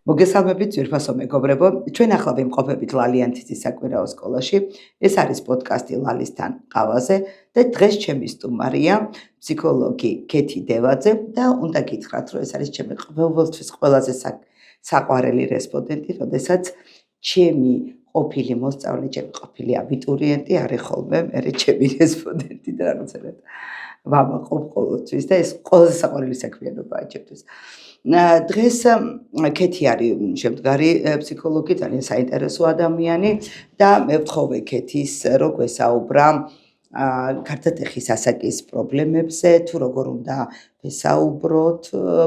მოგესალმებით ძვირფასო მეგობრებო, ჩვენ ახლა ვიმყოფებით ლალიანთის საკვირაო სკოლაში. ეს არის პოდკასტი ლალისთან ყავაზე და დღეს ჩემი სტუმარია ფსიქოლოგი კეთი დევაძე და უნდა გითხრათ, რომ ეს არის ჩემი ყოველთვის ყველაზე საყვარელი რესპონდენტი, როდესაც ჩემი ყოფილი მოსწავლე, ჩემი ყოფილი აბიტურიენტი არის ხოლმე მე ჩემი რესპონდენტი და რაღაცნაირად ვამაყობ ყოველთვის და ეს ყველაზე საყვარელი საქმიანობაა ჩემთვის. დღეს კეთი არის შემდგარი ფსიქოლოგი, ძალიან საინტერესო ადამიანი და მე ვთხოვე კეთის რომ გვესაუბრა გარდატეხის ასაკის პრობლემებზე, თუ როგორ უნდა ვესაუბროთ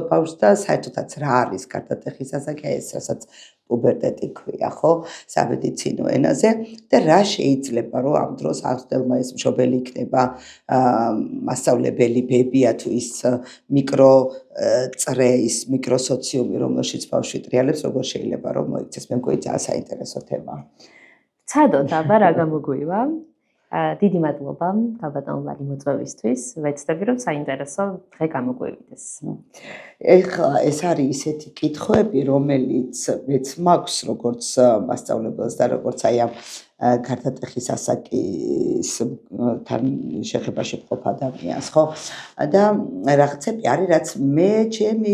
ბავშვს და საერთოდაც რა არის გარდატეხის ასაკი, ეს რასაც პუბერტეტი ქვია, ხო, სამედიცინო ენაზე და რა შეიძლება რომ ამ დროს აღზრდელმა ეს მშობელი იქნება მასწავლებელი ბებია თუ ის მიკრო წრე ის მიკროსოციუმი რომელშიც ბავშვი ტრიალებს როგორ შეიძლება რომ მოიქცეს მე მგონი ძალიან საინტერესო თემაა. Ცადოთ აბა რა გამოგვივა. დიდი მადლობა გაბატონ ლალი მოწვევისთვის. ვეცდები რომ საინტერესო დღე გამოგვივიდეს. ეხლა ეს არის ისეთი კითხვები, რომელიც მეც მაქვს როგორც მასწავლებელს და როგორც აი ამ გარდატეხის ასაკისთან შეხებაში მყოფ ადამიანს, ხო? და რაღაცები არის, რაც მე ჩემი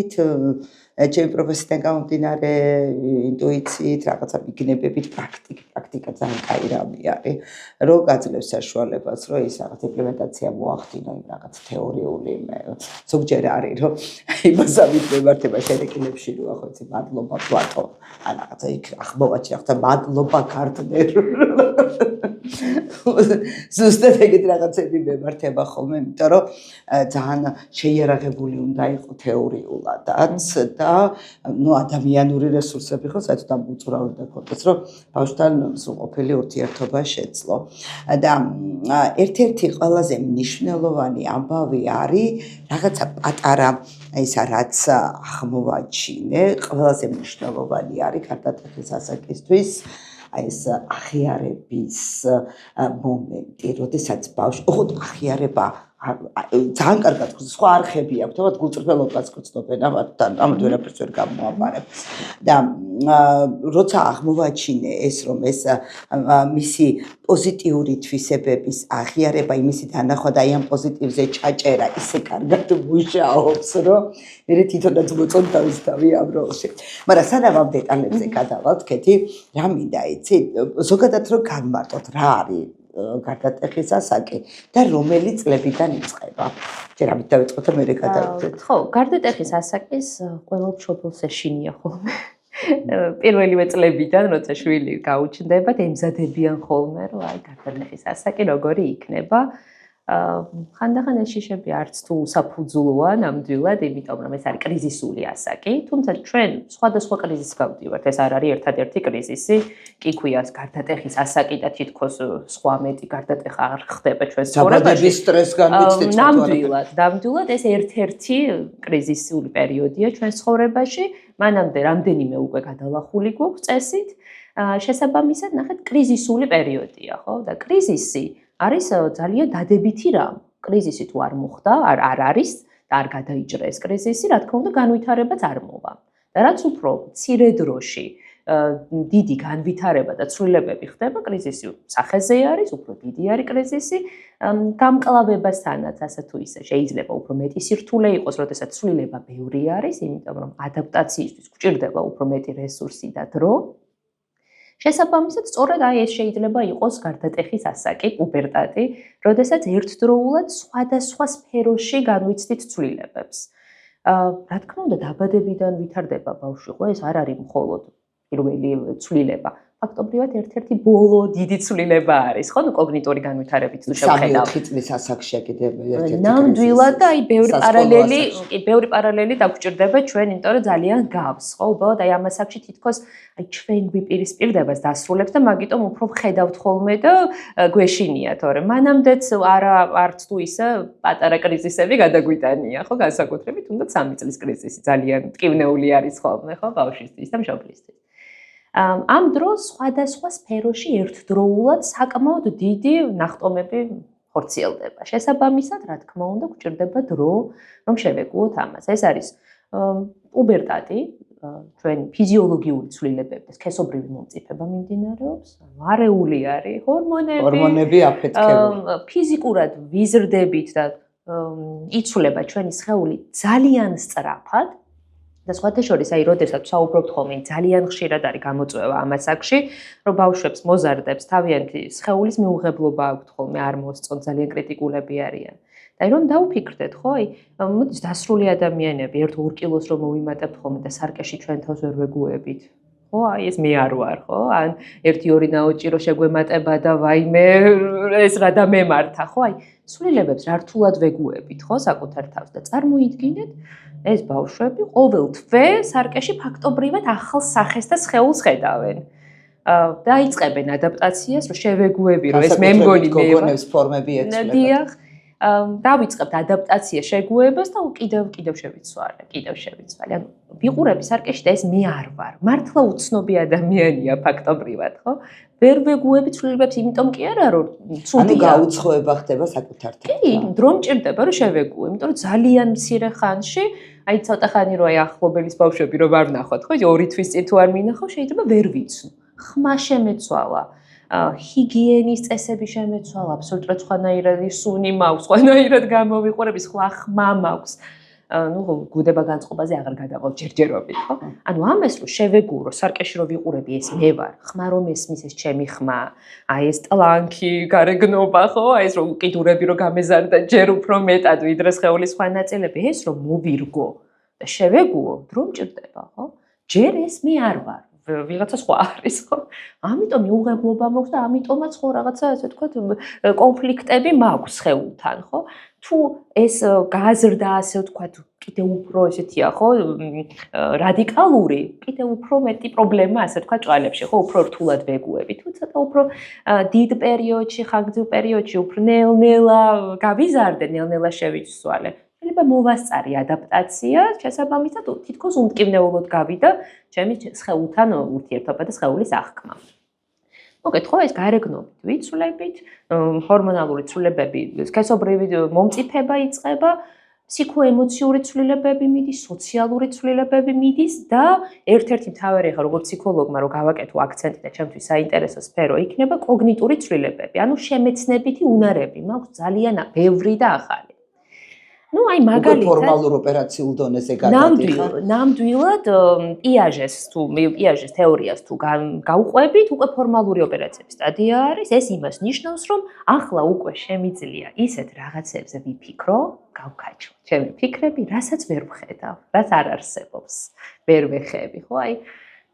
პროფესიიდან გამომდინარე ინტუიციით, რაღაცა მიგნებებით, პრაქტიკა ძალიან კაი რამე არის, რომ გაძლევს საშუალებას, რომ ის რაღაც იმპლემენტაცია მოახდინო იმ რაღაც თეორიული ზოგჯერ არის, რომ იმას ამიტვემართება შედეგილებში, რომ ახლა იცი მადლობა პლატო, ან რაღაცა იქ ახმოვაჩი ახლა მადლობა ქართლერ. ზუსტად ეგეთ რაღაცები მემართება ხოლმე, იმიტომ რომ ძალიან შეიარაღებული უნდა იყო თეორიულადაც და ადამიანური რესურსები ხო საერთოდ ამ უწურავი და ქონდეს, რომ ბავშვთან სრულყოფილი ურთიერთობა შეძლო. და ერთ-ერთი ყველაზე მნიშვნელოვანი ამბავი არის რაღაცა პატარა ისა რაც აღმოვაჩინე, ყველაზე მნიშვნელოვანი არის გარდატეხის ასაკისთვის აი ეს აღიარების მომენტი, როდესაც ბავშვი, ოღონდ აღიარება ძალიან კარგად სხვა არხები აქვს, თუმცა გულწრფელობას გწნობენ ამათთან, ამათ ვერაფერს ვერ გამოაბარებ. და როცა აღმოვაჩინე ეს რომ ეს მისი პოზიტიური თვისებების აღიარება, იმისი დანახვა და აი ამ პოზიტივზე ჩაჭერა ისე კარგად მუშაობს, რომ მე თვითონაც მოწონთ თავისთავი ამ როლში. მაგრამ სანამ ამ დეტალებზე გადავალთ, კეთი, რა მინდა იცი, ზოგადად რომ განმარტოთ რა არის გარდატეხის ასაკი და რომელი წლებიდან იწყება. ჯერ ამით დავიწყოთ და მერე გადავიდეთ. ხო, გარდატეხის ასაკის ყველა მშობელს ეშინია ხოლმე. პირველივე წლებიდან, როცა შვილი გაუჩნდება, ემზადებიან ხოლმე, რომ აი გარდატეხის ასაკი როგორი იქნება. ხანდახან ეს შიშები არც თუ საფუძვლოა ნამდვილად, იმიტომ რომ ეს არის კრიზისული ასაკი, თუმცა ჩვენ სხვადასხვა კრიზისს გავდივართ, ეს არ არის ერთადერთი კრიზისი, კი ქვია გარდატეხის ასაკი და თითქოს სხვა მეტი გარდატეხა არ ხდება ჩვენ ცხოვრებაში. დაბადების სტრესგან ვიცით ნამდვილად ეს ერთ-ერთი კრიზისული პერიოდია ჩვენ ცხოვრებაში, მანამდე რამდენიმე უკვე გადალახული გვაქვს წესით, შესაბამისად ნახეთ კრიზისული პერიოდია, ხო? და კრიზისი არის ძალიან დადებითი რამ. კრიზისი თუ არ მოხდა, არ არის და არ გადაიჭრა ეს კრიზისი, რა თქმა უნდა, განვითარებაც არ მოვა. და რაც უფრო მცირე დროში დიდი განვითარება და ცვლილებები ხდება, კრიზისი სახეზე არის, უფრო დიდი არის კრიზისი, გამკლავებასთანაც ასე თუ ისე შეიძლება უფრო მეტი სირთულე იყოს, როდესაც ცვლილება ბევრი არის, იმიტომ რომ ადაპტაციისთვის გვჭირდება უფრო მეტი რესურსი და დრო. შესაბამისად, სწორედ აი ეს შეიძლება იყოს გარდატეხის ასაკი, პუბერტატი, როდესაც ერთდროულად სხვადასხვა სფეროში განვიცდით ცვლილებებს. რა თქმა უნდა, დაბადებიდან ვითარდება ბავშვი, ხო, ეს არ არის მხოლოდ პირველი ცვლილება. ფაქტობრივად ერთ-ერთი ბოლო დიდი ცვლილება არის, ხო, კოგნიტური განვითარებით თუ შევხედავ. 3-4 წლის ასაკშია კიდევ ერთ-ერთი ნამდვილად და აი ბევრი პარალელი დაგვჭირდება ჩვენ, იმიტომ რომ ძალიან გავს, ხო, უბრალოდ აი ამ ასაკში თითქოს აი ჩვენ გვიპირისპირდებას დასრულებს და მაგიტომ უფრო ვხედავთ ხოლმე და გვეშინია, თორემ მანამდეც არც თუ ისე პატარა კრიზისები გადაგვიტანია, ხო, განსაკუთრებით თუნდაც 3 წლის კრიზისი ძალიან მტკივნეული არის ხოლმე, ხო, ბავშვისთვის და მშობლისთვის. ამ დროს სხვადასხვა სფეროში ერთდროულად საკმაოდ დიდი ნახტომები ხორციელდება. შესაბამისად, რა თქმა უნდა, გვჭირდება დრო, რომ შევეგუოთ ამას. ეს არის პუბერტატი, ჩვენ ფიზიოლოგიური ცვლილებები და სქესობრივი მომწიფება მიმდინარეობს, არეული არის, ჰორმონები აფეთქებული. ფიზიკურად ვიზრდებით და იცვლება ჩვენი სხეული ძალიან სწრაფად და სხვათა შორის, როდესაც ვსაუბრობთ ხოლმე, ძალიან ხშირად არის გამოწვევა ამ ასაკში, რომ ბავშვებს მოზარდებს თავიანთი სხეულის მეუღებლობა აქვთ ხოლმე, არ მოსწონთ, ძალიან კრიტიკულები არიან. და რომ დავფიქრდეთ, ხო, მოდის დასრული ადამიანები 1-2 კილოს რომ მოვიმატებთ ხოლმე და სარკეში ჩვენ თავს ვერ ვეგუებით. ხო, ეს მე არ ვარ, ხო? ან 1-2 ნაოჭი რო შეგვემატება და ვაიმე, ეს რა და მემართა, ხო? სვლილებებს რა რთულად ვეგუებით, ხო, საკუთარ თავს და წარმოიდგინეთ, ეს ბავშვები ყოველ თვე სარკეში ფაქტობრივად ახალ სახეს და სხეულს ხედავენ. და იწყებენ ადაპტაციას, რომ შევეგუები, რომ ეს მე მგონი მე გოგონებს ფორმები ეცვლება. დიახ. დავიწყებთ ადაპტაცია შეგუებას და კიდევ შევიცვალე. ანუ ვიყურები სარკეში და ეს მე არ ვარ. მართლა უცნობი ადამიანია ფაქტობრივად, ხო? ვერ ვეგუები ცვლილებებს, იმიტომ კი არა, რომ ცუდია. ანუ გაუცხოება ხდება საკუთარ თავს. კი, დრო მჭირდება, რომ შევეგუო, იმიტომ რომ ძალიან მცირე ხანში, ცოტა ხანი რო ახლობელის ბავშვები რო არ ვნახოთ, ხო, 2 თვის წინ თუ არ მინახავ, შეიძლება ვერ ვიცნო. ხმა შემეცვალა. ჰიგიენის წესები შემეცვალა, აბსოლუტურად სხვანაირად სუნი მაქვს, სხვანაირად გამოვიყურები, სხვა ხმა მაქვს. გუდება განწყობაზე აღარ გადაყავ ჯერჯერობით, ხო? ანუ ამას რო შევეგუო, რომ სარკეში რო ვიყურები, ეს მე ვარ, ხმა რომ ესმის, ეს ჩემი ხმა, ეს ტლანქი, გარეგნობა, ხო? ეს რო უკიდურები რო გამეზარდა ჯერ უფრო მეტად, ვიდრე სხეულის სხვა ნაწილები, ეს რო მოვირგო და შევეგუო, დრო მჭირდება, ხო? ჯერ ეს მე არ ვარ. ვიღაცა სხვა არის, ხო? ამიტომ მიუღებლობა მაქვს და ამიტომაც ხო რაღაცა ასე ვთქვათ, კონფლიქტები მაქვს სხეულთან, ხო? თუ ეს გაზრდა ასე ვთქვათ, კიდევ უფრო ესეთია, ხო? რადიკალური, კიდევ უფრო მეტი პრობლემა ასე ვთქვათ ჭვალებში, ხო? უფრო რთულად ვეგუები. თუ ცოტა უფრო დიდ პერიოდში, ხანგრძლივ პერიოდში უფრო ნელ-ნელა გავიზარდე, ნელ-ნელა შევიცვალე. შეიძლება მოვასწარი ადაპტაცია, შესაბამისად თითქოს უმტკივნეულოდ გავიდა ჩემი სხეულთან ურთიერთობა და სხეულის აღქმა. მოგეთ, ხო, ეს გარეგნობით ვიცვლებით, ჰორმონალური ცვლილებები, სქესობრივი მომწიფება იწყება, ფსიქოემოციური ცვლილებები მიდის, სოციალური ცვლილებები მიდის და ერთ-ერთი მთავარი ახლა როგორც ფსიქოლოგმა რო გავაკეთო აქცენტი და ჩემთვის საინტერესო სფერო იქნება კოგნიტური ცვლილებები, ანუ შემეცნებითი უნარები, მაქვს ძალიან ბევრი და ახალი. მაგალითად ფორმალურ ოპერაციულ დონეზე გადადიხარ. ნამდვილად პიაჟეს თეორიას თუ გავყვებით, უკვე ფორმალური ოპერაციების სტადია არის. ეს იმას ნიშნავს, რომ ახლა უკვე შემიძლია ისეთ რაღაცებზე ვიფიქრო, გავქაჩო. ჩემი ფიქრები, რასაც ვერ ვხედავ, რაც არ არსებობს. ვერ ვეხები, ხო?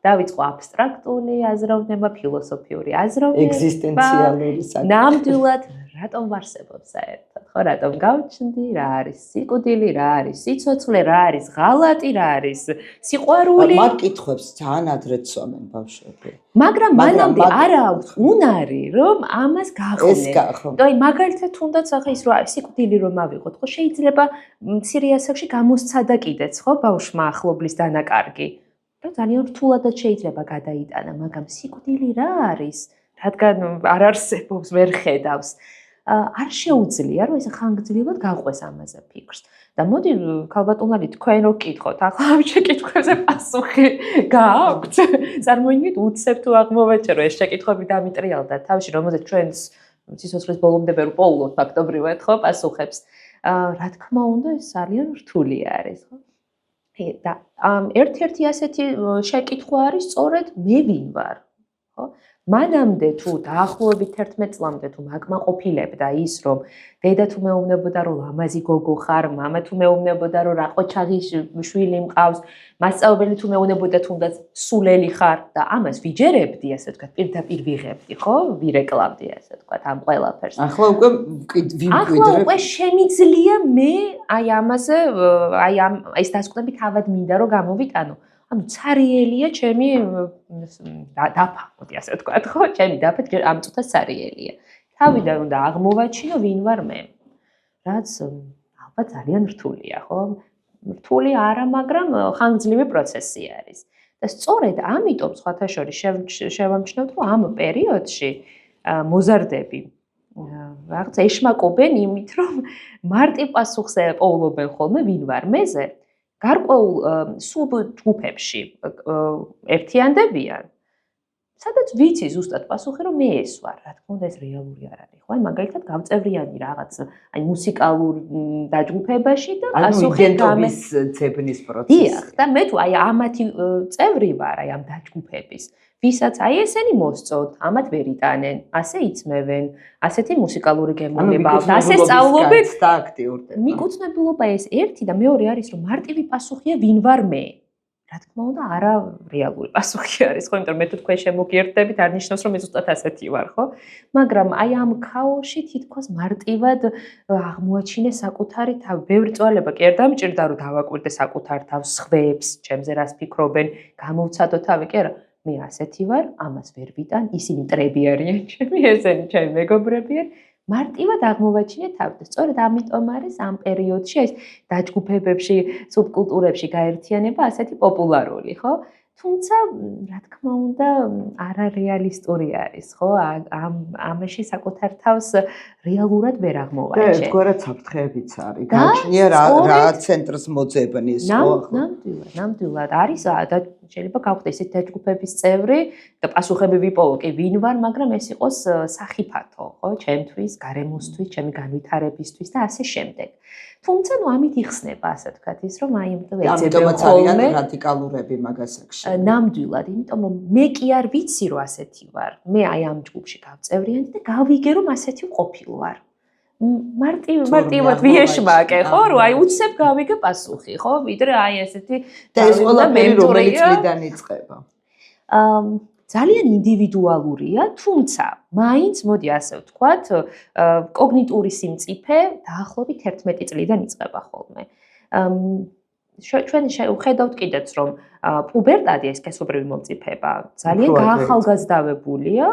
დავიწყო აბსტრაქტული აზროვნება, ფილოსოფიური აზროვნება, ეგზისტენციალური საკითხი. ნამდვილად რატომ ვარსებობს საერთოდ, ხო? რატომ გავჩნდი, რა არის სიკვდილი, რა არის სიცოცხლე, რა არის ღალატი, რა არის სიყვარული. მაგ კითხვებს ძალიან ადრე ცვამენ ბავშვები. მაგრამ მანამდე არ აქვს უნარი, რომ ამას გაახვნენ. ეს გაახო. მაგალითად თუნდაც ახლა ის რა სიკვდილი რომ ავიღოთ, ხო? შეიძლება მცირე ასაკში გამოსცადა კიდეც, ხო? ბავშვმა ახლობლის დანაკარგი. და ძალიან რთულადაც შეიძლება გადაიტანა, მაგრამ სიკვდილი რა არის? რადგან არ არსებობს, ვერ ხედავს. არ შეუძლია, რომ ეს ხანგრძლივად გაყვეს ამაზე ფიქრს. და მოდი, ქალბატონარი, თქვენ რო გკითხოთ, ახლა ამ შეკითხვებზე პასუხი გააქვთ? წარმოიდგინეთ, უცებ თუ აღმოვაჩერო ეს შეკითხვები დამიტრიალდა თავში, რომელზეც ჩვენს სიცოცხლის ბოლომდე ვერ პოულობთ ფაქტობრივად, ხო, პასუხებს. რა თქმა უნდა, ეს ძალიან რთული არის, ხო? და ერთ-ერთი ასეთი შეკითხვა არის სწორედ მე ვინ ვარ, ხო? მანამდე თუ დაახლოებით 11 წლამდე თუ მაკმაყოფილებდა ის, რომ დედა თუ მეუბნებოდა, რომ ლამაზი გოგო ხარ, მამა თუ მეუბნებოდა, რომ რა ყოჩაღი შვილი მყავს, მასწავლებელი თუ მეუბნებოდა, თუნდაც სულელი ხარ და ამას ვიჯერებდი, ასე ვთქვათ, პირდაპირ ვიღებდი, ხო? ვირეკლამდი, ასე ვთქვათ, ამ ყველაფერს. ახლა უკვე ვიმკვიდრებ. ახლა უკვე შემიძლია მე ამაზე, ეს დასკვნები თავად მინდა რომ გამოვიტანო. ანუ ცარიელია ჩემი დაფა, მოდი ასე ვთქვათ, ხო? ჩემი დაფა ამ წუთას ცარიელია. თავიდან უნდა აღმოვაჩინო ვინ ვარ მე. რაც ალბათ ძალიან რთულია, ხო? რთული არა, მაგრამ ხანგრძლივი პროცესი არის. და სწორედ ამიტომ სხვათა შორის შევამჩნევთ, რომ ამ პერიოდში მოზარდები რაღაც ეშმაკობენ იმით, რომ მარტივ პასუხს პოულობენ ხოლმე ვინ ვარ მეზე. გარკვეულ სუბჯგუფებში ერთიანდებიან, სადაც ვიცი ზუსტად პასუხი, რომ მე ეს ვარ, რა თქმა უნდა ეს რეალური არ არის, ხო? აი მაგალითად გავწევრიანი რაღაც აი მუსიკალურ დაჯგუფებაში და პასუხი იდენტობის ძებნის პროცესი. დიახ, და მე თუ აი ამათი წევრი ვარ, აი ამ დაჯგუფების, ვისაც აი ესენი მოსწოთ, ამათ ვერ იტანენ, ასე იწმევენ, ასეთი მუსიკალური გემოვნება აქვს, ასე სწავლობენ და აქტიურდება. მიკუცნებულობა ეს ერთი და მეორე არის, რომ მარტივი პასუხია ვინ ვარ მე. რა თქმა უნდა, არა რეალური პასუხი არის, ხო, იმიტომ რომ მე თუ თქვენ შემოგიერთდებით, არ ნიშნავს, რომ მე ზუსტად ასეთი ვარ, ხო? მაგრამ აი ამ ქაოსში თითქოს მარტივად აღმოაჩინე საკუთარი თავი. ბევრი წვალება კი არ დამჭირდა, რომ დავაკვირდე საკუთარ თავს, სხვებს, ჩემზე რას ფიქრობენ, გამოვცადო თავი, კი არა. მე ასეთი ვარ, ამას ვერ ვიტან, ისინი მტრები არიან ჩემი, ესენი ჩემი მეგობრებიან. მარტივად აღმოვაჩინე თავი და სწორედ ამიტომ არის ამ პერიოდში ეს დაჯგუფებებში, სუბკულტურებში გაერთიანება ასეთი პოპულარული, ხო? თუმცა, რა თქმა უნდა, არარეალისტური არის, ხო? ამაში საკუთარ თავს რეალურად ვერ და აღმოვაჩენ. ერთგვარად საფრთხეებიც არის. გაჩნია რა ცენტრს მოძებნის, ხო? ნამდვილად არის და შეიძლება გავხდე ესეთ დაჯგუფების წევრი და პასუხები ვიპოვო კი ვინ ვარ, მაგრამ ეს იყოს სახიფათო, ხო? ჩემთვის, გარემოსთვის, ჩემი განვითარებისთვის და ასე შემდეგ. თუმცა ნუ ამით იხსნება, ასე ვთქვათ, ის რომ აი იმიტომ ეძებენ ხოლმე რადიკალურები მაგასაკში. ნამდვილად, იმიტომ რომ მე კი არ ვიცი რომ ასეთი ვარ. მე აი ამ ჯგუფში გავწევრიანდი და გავიგე რომ ასეთი ვყოფილვარ. მარტივად ვიეშმაკე, ხო, რომ აი უცებ გავიგე პასუხი, ხო, ვიდრე აი ესეთი და ეს ყველაფერი რომელი წლიდან იწყება? ძალიან ინდივიდუალურია, თუმცა მაინც მოდი ასე ვთქვათ, კოგნიტური სიმწიფე დაახლოებით 11 წლიდან იწყება ხოლმე. ჩვენ ვხედავთ კიდეც რომ პუბერტადი ეს სქესობრივი მომწიფება ძალიან გაახალგაზრდავებულია,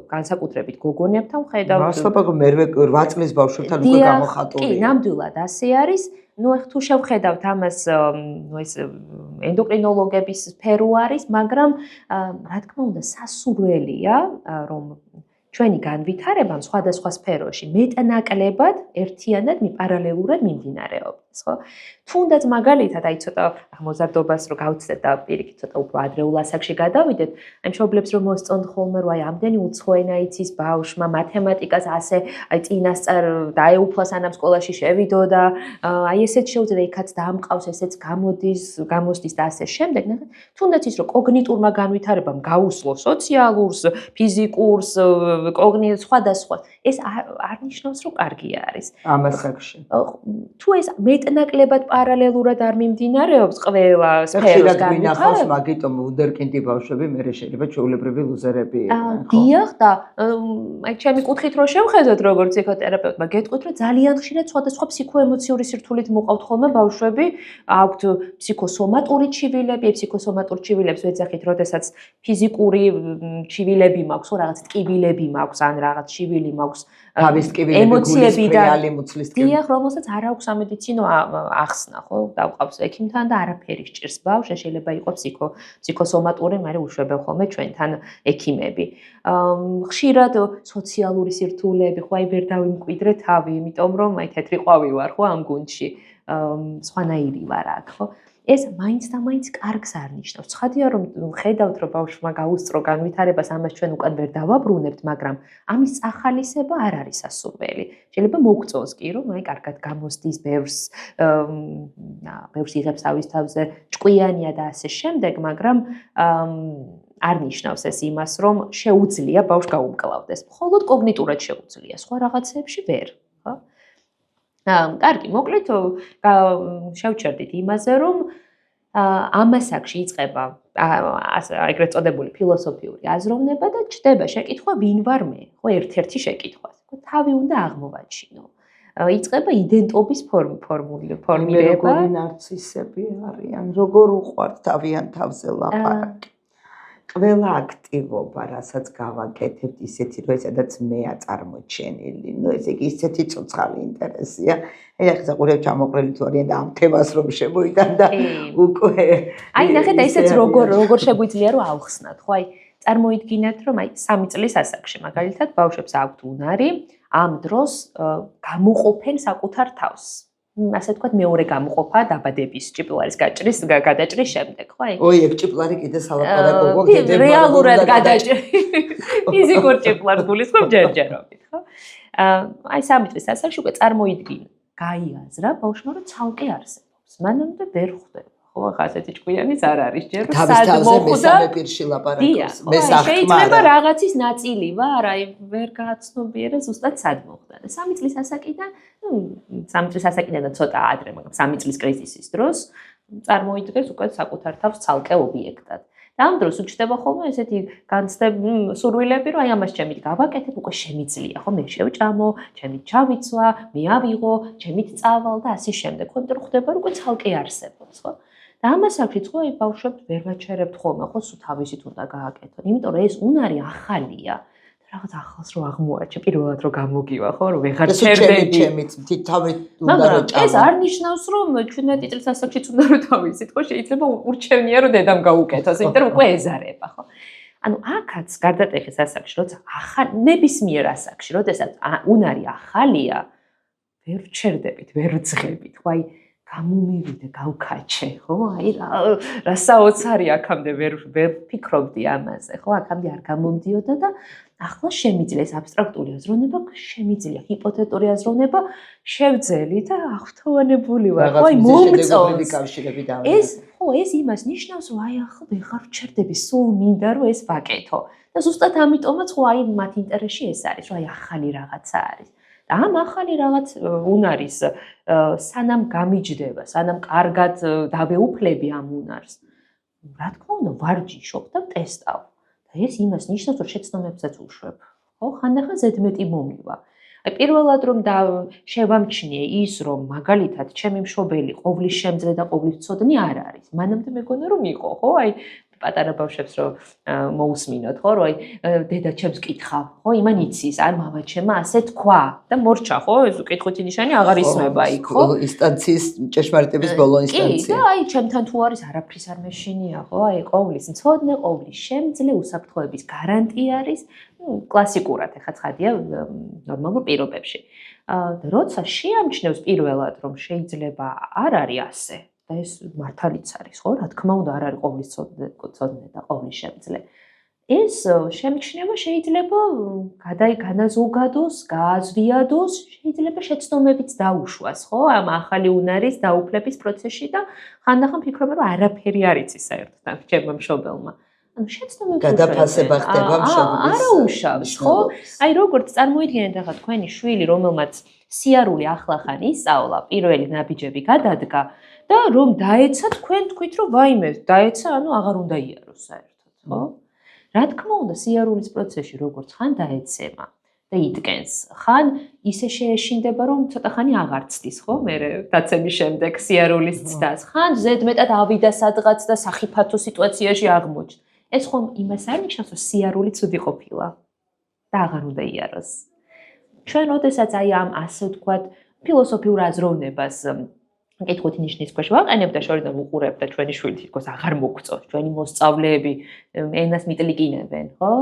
განსაკუთრებით გოგონებთან ვხედავთ. მასობა მერვე 8 წლის ბავშვებთან უკვე გამოხატულია. კი, ნამდვილად ასე არის. ნუ თუ შევხედავთ ამას, ეს ენდოკრინოლოგების სფერო არის, მაგრამ რა თქმა უნდა, სასურველია, რომ ჩვენი განვითარება სხვადასხვა სფეროში მეტნაკლებად ერთიანად პარალელურად მიმდინარეობს, ხო? თუნდაც მაგალითად, აი ცოტა მოზარდობას რო გავცდეთ და პირიქით ცოტა უფრო ადრეულ ასაკში გადავიდეთ, აი მშობლებს რომ მოსწონთ ხოლმე, რომ აი ამდენი უცხო ენა იცის ბავშვმა, მათემატიკას ასე აი წინასწარ დაეუფლა სანამ სკოლაში შევიდო და აი ესეც შეუძლია იქაც დაამყავს, ესეც გამოსდის და ასე შემდეგ. თუნდაც ის რომ კოგნიტურმა განვითარებამ გაუსლო სოციალურს, ფიზიკურს, სხვადასხვა, ეს არ ნიშნავს, რომ კარგი არის. ამ ასაკში. თუ ეს მეტნაკლებად პარალელურად არ მიმდინარეობს ყველა სფეროს განვითარება, მაგიტომ ვუნდერკინდი ბავშვები მერე შეიძლება ჩვეულებრივი ლუზერები იყვნენ, ხო? დიახ და აი ჩემი კუთხით რო შევხედოთ როგორც ფსიქოთერაპევტმა, გეტყვით რომ ძალიან ხშირად სხვადასხვა ფსიქოემოციური სირთულით მოყავთ ხოლმე ბავშვები, აქვთ ფსიქოსომატური ჩივილები, ფსიქოსომატურ ჩივილებს ვეძახით, როდესაც ფიზიკური ჩივილები მაქვს, ხო, რაღაც ტკივილები მაქვს, ან რაღაც ჩივილი მაქვს, თავის ტკივილები, გულის ფრიალი, მუცლის ტკივილი. დიახ, რომელსაც არ აქვს სამედიცინო ახსნა, ხო, დავყავს ექიმთან და არაფერი სჭირს ბავშვს, შეიძლება იყოს ფსიქოსომატური, მაგრამ უშვებენ ხოლმე ჩვენთან ექიმები. ხშირად სოციალური სირთულეები, ხო, აი ვერ დავიმკვიდრე თავი, იმიტომ რომ აი თეთრი ყვავი ვარ, ხო, ამ გუნდში, სხვანაირი ვარ აქ, ხო? ეს მაინც და მაინც კარგს არ ნიშნავს. ცხადია რომ ხედავთ რომ ბავშვმა გაუსწრო განვითარებას, ამას ჩვენ უკან ვერ დავაბრუნებთ, მაგრამ ამის წახალისება არ არის სასურველი. შეიძლება მოგწონს კი რომ აი კარგად გამოსდის, ბევრს იღებს თავის თავზე, ჭკვიანია და ასე შემდეგ, მაგრამ არ ნიშნავს ეს იმას, რომ შეუძლია ბავშვს გაუმკლავდეს. მხოლოდ კოგნიტურად შეუძლია, სხვა რაღაცებში ვერ, ხო? კარგი, მოკლედ შევჩერდით იმაზე, რომ ამ ასაკში იწყება ეგრეთ წოდებული ფილოსოფიური აზროვნება და ჩდება შეკითხვა ვინ ვარ მე, ხო, ერთ-ერთი შეკითხვა. თავი უნდა აღმოვაჩინო. იწყება იდენტობის ფორმირება. როგორი ნარცისები არიან, როგორ უყვართ თავიან თავზე ლაპარაკი. ყველა აქტივობა, რასაც გავაკეთებთ, ისეთი რომ ესადაც მეა წარმოჩენილი. ნუ ესე იგი ისეთი ცოცხალი ინტერესია. ეხლა ყურებ ჩამოყრილი თუ არიან და ამ თემას რომ შემოიტან და უკვე აი ნახეთ ესეც როგორ შეგვიძლია რომ ავხსნათ, ხო? აი წარმოიდგინეთ რომ აი 3 წლის ასაკში მაგალითად ბავშვებს აქვთ უნარი ამ დროს გამოყოფენ საკუთარ თავს. ასე ვთქვათ, მეორე გამოყოფა დაბადების ჭიპლარის გადაჭრის შემდეგ, ხო? ой, ეგ ჭიპლარი კიდე სალაპარაკო გქედება. რეალურად გადაჭრი. ფიზიკურ ჭიპლარს გულისხმობ ჯერჯერობით, ხო? აი 3 წლის ასაკში უკვე წარმოიდგინა, გაიაზრა ბავშვმა, რომ ცალკე არსებობს. მანამდე ვერ ხვდება. ხო, ახლა ასეთი ჭკვიანიც არ არის, ჯერ რომ სად მოხვდა. მესამე პირში ლაპარაკობს, მესახმა. შეიძლება რაღაცის ნაწილი ვარ, აი ვერ გააცნობიერე ზუსტად სად მოხვდა. 3 წლის ასაკიდან, 3 წლის ასაკიდან და ცოტა ადრე, მაგრამ 3 წლის კრიზისის დროს წარმოიდგეს უკვე საკუთარ თავს ცალკე ობიექტად. და ამ დროს უჩნდება ხოლმე ესეთი სურვილები, რომ აი ამას ჩემით გავაკეთებ, უკვე შემიძლია, ხო, მე შევჭამო, ჩემით ჩავიცვა, მე ავიღო, ჩემით წავალ და ასე შემდეგ. ხო, იმიტომ რომ ხდება, რომ უკვე ცალკე არსებობს, ხო? და ამას აქეთ ხო აი ბავშვებს ვერ ვაჩერებთ ხოლმე, ხო, სულ თავისით უნდა გააკეთონ. იმიტომ რომ ეს უნარი ახალია. რაღაც ახალს რო აღმოაჩე, პირველად რო გამოგივა, ხო, რომ ვეღარ ჩერდები. ჩემით თავით უნდა რომ მაგრამ ეს არ ნიშნავს, რომ 17 წლის ასაკშიც უნდა რომ თავისით, ხო, შეიძლება ურჩევნია რომ დედამ გაუკეთოს, იმიტომ რომ უკვე ეზარება, ხო. ანუ აქაც გარდატეხის ასაკში, როცა ნებისმიერ ასაკში, როდესაც უნარი ახალია, ვერ ვჩერდებით, ვერ ვძღებით, ხო, აი გამომივიდე, გავქაჩე, ხო? აი რა საოცარი აქამდე ვერ ვფიქრობდი ამაზე, ხო? აქამდე არ გამომდიოდა და ახლა შემიძლია ეს აბსტრაქტული აზროვნება, შემიძლია ჰიპოთეტური აზროვნება შევძელი და აღფრთოვანებული ვარ, ხო? აი მომწონს. ეს ხო, ეს იმას ნიშნავს, რომ აი ახლა ვეღარ ვჩერდები, სულ მინდა რომ ეს ვაკეთო. და ზუსტად ამიტომაც ხო აი მათ ინტერესში ეს არის, რომ აი ახალი რაღაცა არის. და ამ ახალი რაღაც უნარის სანამ გამიჯდება, სანამ კარგად დავეუფლები ამ უნარს, რა თქმა უნდა, ვარჯიშობ და ტესტავ. და ეს იმას ნიშნავს, რომ შეცდომებსაც უშვებ. ხო, ხანდახან ზედმეტი მომივა. აი პირველად რომ შევამჩნიე ის, რომ მაგალითად ჩემი მშობელი ყოვლის შემძლე და ყოვლის ცოდნი არ არის. მანამდე მეგონა რომ იყო, ხო? აი პატარა ბავშვებს რომ მოусმინოთ, ხო, რომ აი დედა ჩემს კითხავ, ხო, იმან იცის, აი მამა ჩემმა ასე თქვა და მორჩა, ხო, ეს კითხვითი ნიშანი აღარ ისმება იქ, ხო? ინსტანციის ჭეშმარიტების ბოლო ინსტანცია. კი, და აი ჩემთან თუ არის არაფრის არ მეშინია, ხო, აი ყოვლის მცოდნე, ყოვლის შემძლე უსაფრთხოების გარანტია არის, კლასიკურად ეხა ცხადია ნორმალურ პირობებში. და როცა შეამჩნევს პირველად რომ შეიძლება არ არის ასე და ეს მართალიც არის, ხო? რა თქმა უნდა, არ არის ყოვლის ცოდნე და ყოვლის შემძლე. ეს შემჩნევა შეიძლება განაზოგადოს, გააზვიადოს, შეიძლება შეცდომებიც დაუშვას, ხო? ამ ახალი უნარის დაუფლების პროცესში და ხანდახან ფიქრობ, რომ არაფერი არ იცის საერთოდ ჩემმა მშობელმა. ანუ შეცდომები გადაფასება ხდება მშობლის. არა უშავს, ხო? აი როგორც წარმოიდგინეთ ახლა თქვენი შვილი, რომელმაც სიარული ახლახან ისწავლა, პირველი ნაბიჯები გადადგა და რომ დაეცა, თქვენ თქვით, რომ ვაიმე, დაეცა, ანუ აღარ უნდა იაროს საერთოდ, ხო? რა თქმა უნდა, სიარულის პროცესში როგორც ხან დაეცემა და იდგენს, ხან ისე შეეშინდება, რომ ცოტა ხანი აღარ ცდის, ხო? მე დაცემის შემდეგ სიარულის ცდას, ხან ზედმეტად ავიდა სადღაც და სახიფათო სიტუაციაში აღმოჩნდა. ეს ხომ იმას არ ნიშნავს, რომ სიარული ცუდი ყოფილა და აღარ უნდა იაროს. ჩვენ როდესაც აი ამ ასე ვთქვათ, ფილოსოფიურ აზროვნებას კითხვითი ნიშნის ქვეშ ვაყენებ და შორიდან ვუყურებ და ჩვენი შვილი თითქოს აღარ მოგწონს, ჩვენი მოსწავლეები ენას მიტლიკინებენ, ხო?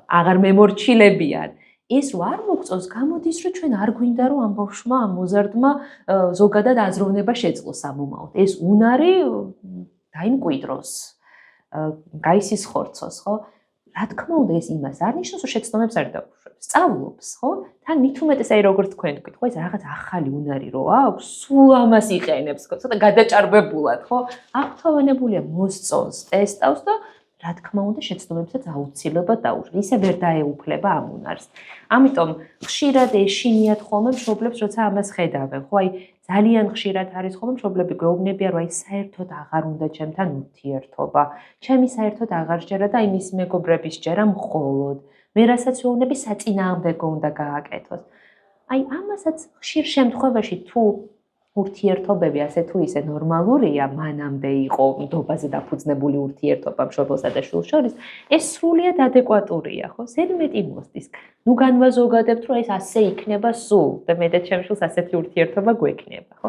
აღარ მემორჩილებიან. ეს რო არ მოგწონს, გამოდის, რომ ჩვენ არ გვინდა, რომ ამ ბავშვმა, ამ მოზარდმა ზოგადად აზროვნება შეძლოს ამომაოდ. ეს უნარი დაიმკვიდროს. გაისისხორცოს, ხო? რა თქმა უნდა, ეს იმას არ ნიშნავს, რომ შეცდომებს არ დაუშვებს. სწავლობს, ხო? თან მით უმეტეს აი როგორც თქვენ თქვით, ხო, ეს რაღაც ახალი უნარი რო აქვს, სულ ამას იყენებს, ხო? ცოტა გადაჭარბებულად, ხო? აღფრთოვანებულია, მოსწონს, ტესტავს და რა თქმა უნდა, შეცდომებსაც აუცილებლად დაუშვებს. ისე ვერ დაეუფლება ამ უნარს. ამიტომ ხშირად ეშინიათ ხოლმე მშობლებს, როცა ამას ხედავენ, ხო? აი ძალიან ხშირად არის ხოლმე მშობლები გვეუბნებიან, რომ აი საერთოდ აღარ უნდა ჩემთან ურთიერთობა. ჩემი საერთოდ აღარ სჯერა და აი მის მეგობრების სჯერა მხოლოდ. მე რასაც ვეუბნები, საწინააღმდეგო უნდა გააკეთოს. აი ამასაც ხშირ შემთხვევაში თუ ურთიერთობები ასე თუ ისე ნორმალურია, მანამდე იყო ნდობაზე დაფუძნებული ურთიერთობა მშობელსა და შვილს შორის, ეს სრულიად ადეკვატურია, ხო? ზედმეტი მოსდის. ნუ განვაზოგადებთ, რომ ეს ასე იქნება სულ და მე და ჩემ შვილს ასეთი ურთიერთობა გვექნება, ხო?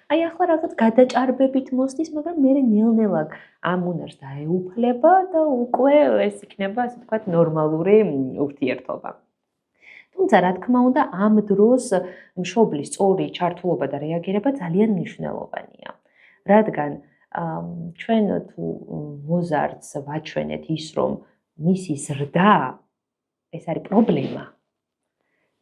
აი ახლა რაღაც გადაჭარბებით მოსდის, მაგრამ მე ნელ-ნელა ამ უნარს დაეუფლება და უკვე ეს იქნება, ასე ვთქვათ, ნორმალური ურთიერთობა. თუმცა რა თქმა უნდა ამ დროს მშობლის სწორი ჩართულობა და რეაგირება ძალიან მნიშვნელოვანია. რადგან ჩვენ თუ მოზარდს ვაჩვენეთ ის, რომ მისი ზრდა ეს არის პრობლემა.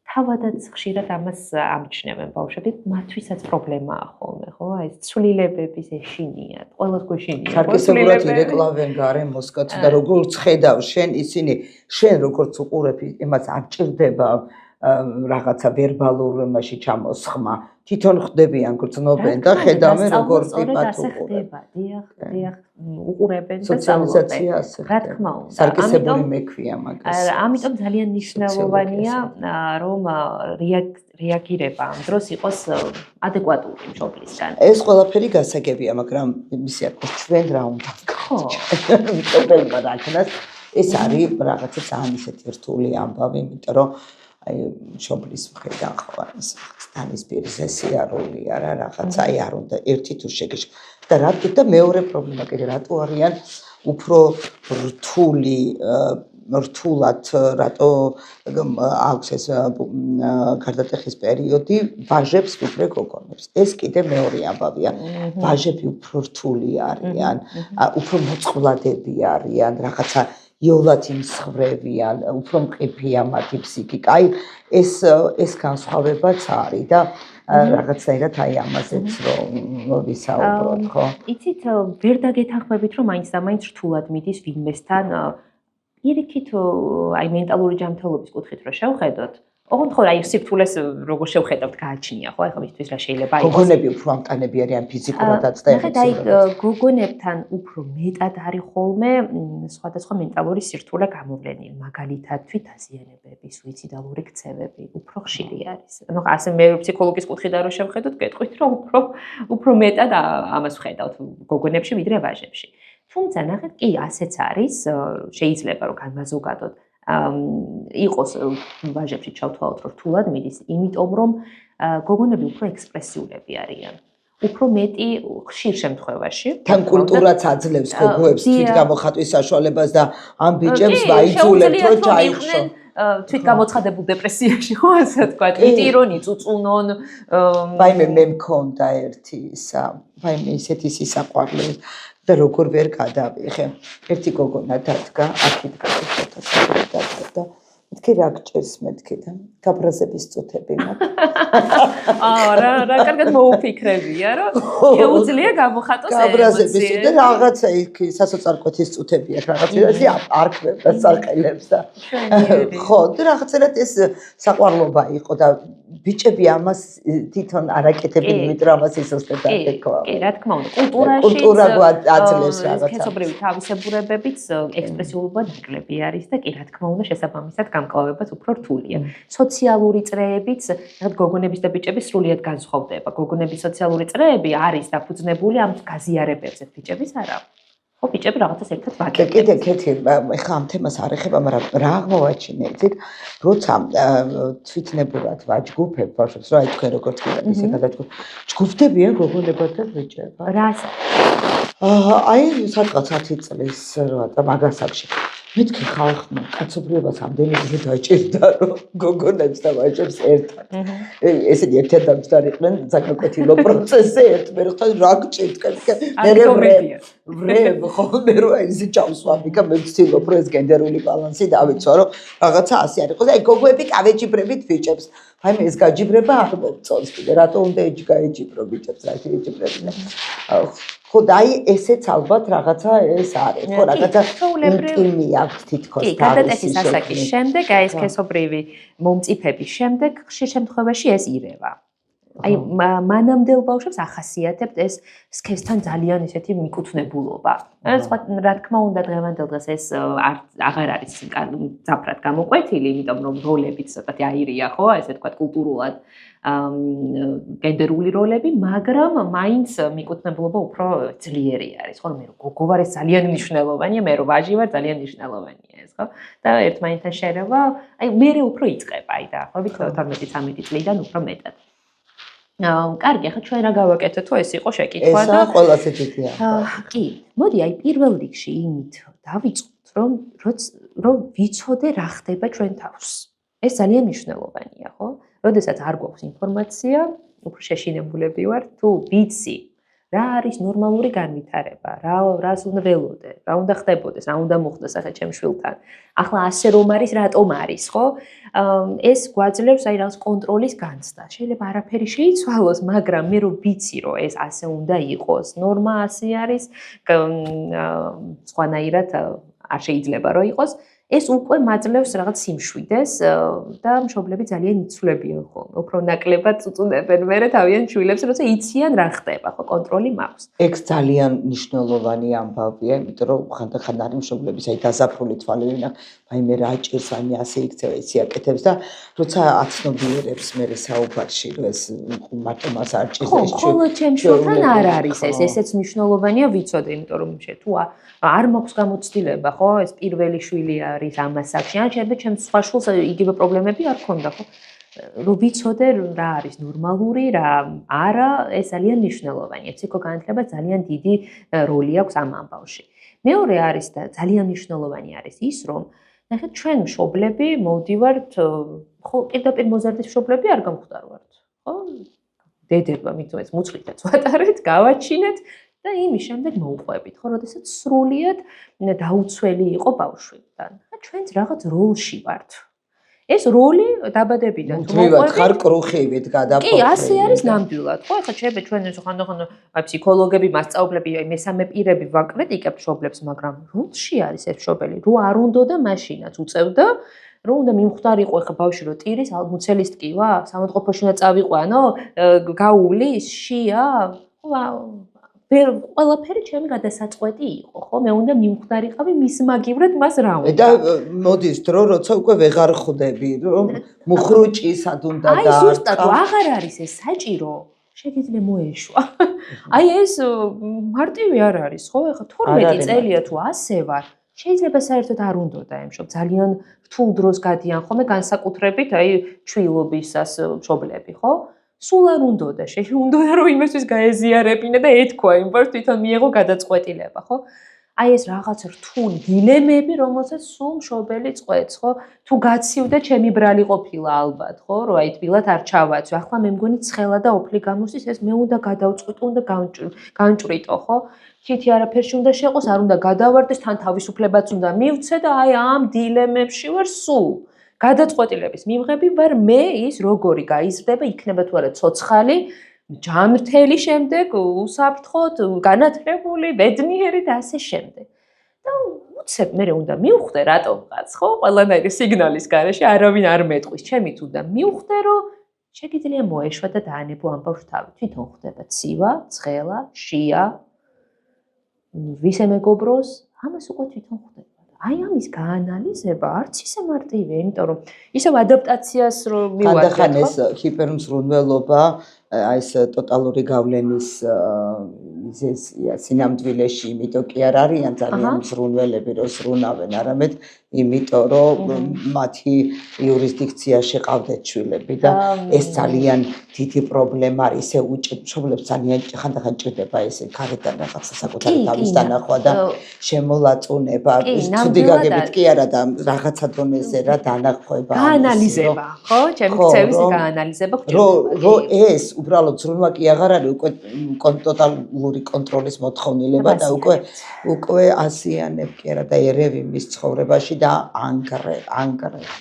თავადაც ხშირად ამას ამჩნევენ ბავშვები, მათთვისაც პრობლემაა ხოლმე, ხო? ეს ცვლილებების ეშინიათ, ყველას გვეშინია. სარკისებურად ირეკლავენ გარემოსკაც და როგორც ხედავ შენ ისინი, შენ როგორც უყურებ იმას არ ჭირდება რაღაცა ვერბალურ მასში ჩამოსხმა. თვითონ ხდებიან გრძნობენ და ხედავენ როგორ პიპად უყურება. დიახ, უყურებენ და სოციალიზაცია ასე. რა თქმა უნდა. სარკისებული მექვია მაგას. ამიტომ ძალიან მნიშვნელოვანია რომ რეაგირება ამ დროს იყოს ადეკვატური მშობლისგან. ეს ყველაფერი გასაგებია, მაგრამ იმისი აქვს ჩვენ რა უნდა ვქნათ. მშობლებმა რა ქნას, ეს არის რაღაცა ძალიან ისეთი რთული ამბავი, იმიტომ რომ აი მშობლის მხრიდან ხო არის თანისპირზე სიარულია რა რაღაცა აი არ უნდა ერთი თუ შეგეშ და რატო და მეორე პრობლემა კიდე რატო არიან უფრო რთულად რატო აქვს ეს გარდატეხის პერიოდი ვაჟებს ვიდრე გოგონებს ეს კიდე მეორე ამბავია ვაჟები უფრო რთული არიან უფრო მოწყვლადები არიან რაღაცა იოლად იმსხვრევიან, უფრო მყიფეა მათი ფსიქიკა. აი ეს განსხვავებაც არის და რაღაცნაირად აი ამაზეც რომ ვისაუბროთ, ხო? იცით, ვერ დაგეთანხმებით, რომ მაინც და მაინც რთულად მიდის ვინმესთან პირიქით აი მენტალური ჯანმრთელობის კუთხით რო შევხედოთ. ოღონდ ხო აი სიფთულეს როგორ შევხედავთ გააჩნია ხო ახლა მისთვის რა შეიძლება იყოს გოგონები უფრო ამტანები არიან ფიზიკურადაც და ეხლა აი გოგონებთან უფრო მეტად არის ხოლმე სხვადასხვა მენტალური სირთულე გამოვლენილი მაგალითად თვითაზიანებები სუიციდალური ქცევები უფრო ხშირი არის ანუ ასე მე ფსიქოლოგის კუთხიდან რო შევხედოთ გეტყვით რომ უფრო მეტად ამას ვხედავთ გოგონებში ვიდრე ვაჟებში თუმცა ნახეთ კი ასეც არის შეიძლება რომ განმაზოგადოთ იყოს ვაჟებში ჩავთვალოთ რომ რთულად მიდის, იმიტომ რომ გოგონები უფრო ექსპრესიულები არიან. უფრო მეტი ხშირ შემთხვევაში. თან კულტურაც აძლევს გოგოებს თვითგამოხატვის საშუალებას და ამ ბიჭებს ვაიძულებთ რომ ჩაიხშო. თვითგამოცხადებულ დეპრესიაში ხო ასე თქვა, იტირონი, წუწუნონ. ვაიმე მე მქონდა ერთი ისა, ვაიმე ისეთი სისაყვარლე და როგორ ვერ გადავიღე. ერთი გოგონა დადგა, აქეთ გადავიდა და მეთქი რა გჭირს მეთქი და გაბრაზების წუთები მაქვს. რა კარგად მოუფიქრებია, რომ შეუძლია გამოხატოს გაბრაზების წუთები რაღაცა იქ სასოწარკვეთის წუთებია რაღაცა არქმევ და საყელებს და ხო და რაღაცა ეს საყვარლობა იყო და ბიჭები ამას თვითონ არაკეთებენ იმიტომ ამას ისოსდება ეკვა. კი, რა თქმა უნდა, კულტურა აძლევს რაღაცა. სქესობრივი თავისებურებებიც ექსპრესიულობა ნაკლები არის და კი, რა თქმა უნდა, შესაბამისად გამკლავებაც უფრო რთულია. სოციალური წრეებიც, რაღაც გოგონების და ბიჭების სრულიად განსხვავდება. გოგონების სოციალური წრეები არის დაფუძნებული ამ გაზიარებებზე, ბიჭების არა. ხო, ბიჭები რაღაცას ერთად ვაკეთებთ. კიდე კეთი, ეხლა ამ თემას არ ეხება, მაგრამ რა აღმოვაჩინე, იცით, როცა თვითნებურად ვაჯგუფებ ბავშვებს, რა თქვენ როგორც კიდე ისე გადაჯგუფ. ჯგუფდებიან გოგონებად და ბიჭებად. რასაც? აი, სადღაც 10 წლის რა მაგასაკში. მეთქი ხალხმა კაცობრიობას ამდენი ძრო დაჭირდა, რომ გოგონებს და ვაჟებს ერთად. ესენი ერთად დამჯდარიყვნენ საკაკეთილო პროცესზე ერთმერხთან რა გჭირთ, ვრებ, ხოლმე რომ ისე ჩავსვამიკა მე ვცდილობ რომ ეს გენდერული ბალანსი დავიცვა, რომ რაღაცა ასე არ იყოს. აი გოგოები კავეჯიბრებით ბიჭებს. აი ეს გაჯიბრება არ მომწონს კიდე, რატო უნდა გაეჯიბრო ბიჭებს, რა შეეჯიბრებინე. ხო და აი ესეც ალბათ რაღაცა ეს არის, ხო რაღაცა ინტიმი აქვს თითქოს კი, გადატეხის ასაკის შემდეგ, აი ეს სქესობრივი მომწიფების შემდეგ ხშირ შემთხვევაში ეს ირევა. აი მანამდელ ბავშვებს ახასიათებთ ეს სქესთან ძალიან ისეთი მიკუთვნებულობა. რა თქმა უნდა დღევანდელ დღეს ეს აღარ არის ძაფრად გამოკვეთილი, იმიტომ რომ როლებიც ცოტათი აირია, ხო, ესე თქვა კულტურულად გენდერული როლები, მაგრამ მაინც მიკუთვნებულობა უფრო ძლიერი არის, ხო, მე რომ გოგო ვარ ეს ძალიან მნიშვნელოვანია, მე რომ ვაჟი ვარ ძალიან მნიშვნელოვანია ეს, ხო? და ერთმანეთთან შერევა, აი მე უფრო იწყება, აი და ხო, 12-13 წლიდან უფრო მეტად. კარგი, ახლა ჩვენ რა გავაკეთოთ, თუ ეს იყო შეკითხვა და ესა ყველაზე დიდია. კი, მოდი აი პირველ რიგში იმით დავიწყოთ, რომ ვიცოდე რა ხდება ჩვენ თავს. ეს ძალიან მნიშვნელოვანია, ხო? როდესაც არ გვაქვს ინფორმაცია, უფრო შეშინებულები ვართ, თუ ვიცი რა არის ნორმალური განვითარება, რას უნდა ველოდე, რა უნდა ხდებოდეს, რა უნდა მოხდეს ახლა ჩემ შვილთან. ახლა ასე რომ არის, რატომ არის, ხო? ეს გვაძლევს აი რაღაც კონტროლის განცდა. შეიძლება არაფერი შეიცვალოს, მაგრამ მე რომ ვიცი, რომ ეს ასე უნდა იყოს, ნორმა ასე არის, სხვანაირად არ შეიძლება რომ იყოს. ეს უკვე მაძლევს რაღაც სიმშვიდეს და მშობლები ძალიან იცვლებიან ხოლმე. უფრო ნაკლებად უწუდებენ მერე თავიანთ შვილებს, როცა იციან რა ხდება, ხო, კონტროლი მაქვს. ეგ ძალიან მნიშვნელოვანი ამბავია, იმიტომ რომ ხანდახან არის მშობლების აი დასაფრული თვალები, აი მე რა ჭირს, აი მე ასე იქცევა, ისი აკეთებს და როცა აცნობიერებს მერე საუბარში, რომ ეს მარტო მას არ ჭირს ეს ხოლო ჩემ შვილთან არ არის ეს, ესეც მნიშვნელოვანია ვიცოდე, იმიტომ რომ თუ არ მაქვს გამოცდილება, ხო, ეს პირველი შვილი არის ამას აქში, ან შეიძლება ჩემს სხვა შვილს იგივე პრობლემები არ ქონდა, ხო? რომ ვიცოდე რა არის ნორმალური, რა არა, ეს ძალიან მნიშვნელოვანია. ფსიქოგანათლება ძალიან დიდი როლი აქვს ამ ამბავში. მეორე არის და ძალიან მნიშვნელოვანი არის ის, რომ ნახეთ ჩვენ მშობლები მოვდივართ, ხო, პირდაპირ მოზარდის მშობლები არ გამختاروართ, ხო? დედება მithomets მუცლითაც ვატარეთ, გავაჩინეთ და იმის შემდეგ მოუყვებით, ხო, როდესაც სრულიად დაუცველი იყო ბავშვიდან. ჩვენც რაღაც როლში ვართ. ეს როლი დაბადებიდან თუ მოყვებით ხარ კრუხივით გადაფოთლი. კი, ასე არის ნამდვილად. ხო, ახლა შეიძლება ჩვენ ხანდახან ფსიქოლოგები, მასწავლებლები, მესამე პირები ვაკრიტიკებთ მშობლებს, მაგრამ როლში არის ეს მშობელი, რო არ უნდა და მაშინაც უწევდა, რო უნდა მიმხვდარიყო ახლა ბავშვი რო ტირის, მუცელის ტკივა, სამოთყოფოში უნდა წავიყვანო, გაუვლის, შია, ყველაფერი ჩემი გადასაწყვეტი იყო, ხო? მე უნდა მიმხვდარიყავი მის მაგივრად მას რა უნდა. და მოდის დრო, როცა უკვე ვეღარ ხვდები, რომ მუხრუჭი სად უნდა და აი ზუსტად აღარ არის ეს საჭირო. შეგიძლია მოეშვა. აი ეს მარტივი არ არის, ხო? ახლა 12 წელია თუ ასე ვარ, შეიძლება საერთოდ არ უნდა და ემშობ ძალიან რთულ დროს გადიან ხოლმე განსაკუთრებით აი ჩვილობისას მშობლები, ხო? სულ არ უნდა და უნდა რომ იმისთვის გაეზიარებინა და ეთქვა იმ ბავშვს თვითონ მიიღო გადაწყვეტილება, ხო? აი ეს რაღაც რთული დილემები, რომელსაც სულ მშობელი წყვეტს, ხო? თუ გაცივდა ჩემი ბრალი ყოფილა ალბათ, ხო? რომ აი თბილად არ ჩავაცვი. ახლა მე მგონი ცხელა და ოფლი გამოსის, ეს მე უნდა გადავწყვიტო, უნდა განჭვრიტო, ხო? თითი არაფერში უნდა შეყოს, არ უნდა გადავარდეს, თან თავისუფლებაც უნდა მივცე და აი ამ დილემებში ვარ სულ. გადაწყვეტილების მიმღები ვარ მე ის როგორი გაიზრდება, იქნება თუ არა ცოცხალი, ჯანმრთელი შემდეგ, უსაფრთხოდ, განათლებული, ბედნიერი და ასე შემდეგ. და უცებ მე უნდა მივხვდე რატომღაც, ხო? ყველანაირი სიგნალის გარეშე არავინ არ მეტყვის, ჩემით უნდა მივხვდე, რომ შეგიძლია მოეშვა და დაანებო ამ ბავშვს თავი. თვითონ ხდება ცივა, ცხელა, შია, ვისე მეგობროს, ამას უკვე თვითონ ხდება. აი ამის გაანალიზება არც ისე მარტივია, იმიტომ რომ ისევ ადაპტაციას რომ მივაძებთ, ხანდახან ეს ჰიპერმზრუნველობა, აი ეს ტოტალური გავლენის სინამდვილეში, იმიტომ კი არ არიან ძალიან მზრუნველები, რომ ზრუნავენ, არამედ იმიტომ რომ მათი იურისდიქციაში ყავდეთ შვილები და ეს ძალიან დიდი პრობლემა არის, ესე მშობლებს ძალიან ხანდახან ჭირდება ესე გარედან რაღაცა საკუთარი თავის დანახვა და შემოლაწუნება, ცუდი გაგებით კი არა და რაღაცა დონეზე რა დანახვება, გაანალიზება, ხო? ჩემი ქცევის გაანალიზება გჭირდება. რომ ეს უბრალოდ ზრუნვა კი აღარ არის, უკვე ტოტალური კონტროლის მოთხოვნილება და უკვე ასიანებ კი არა და ერევი მის ცხოვრებაში და ანგრე.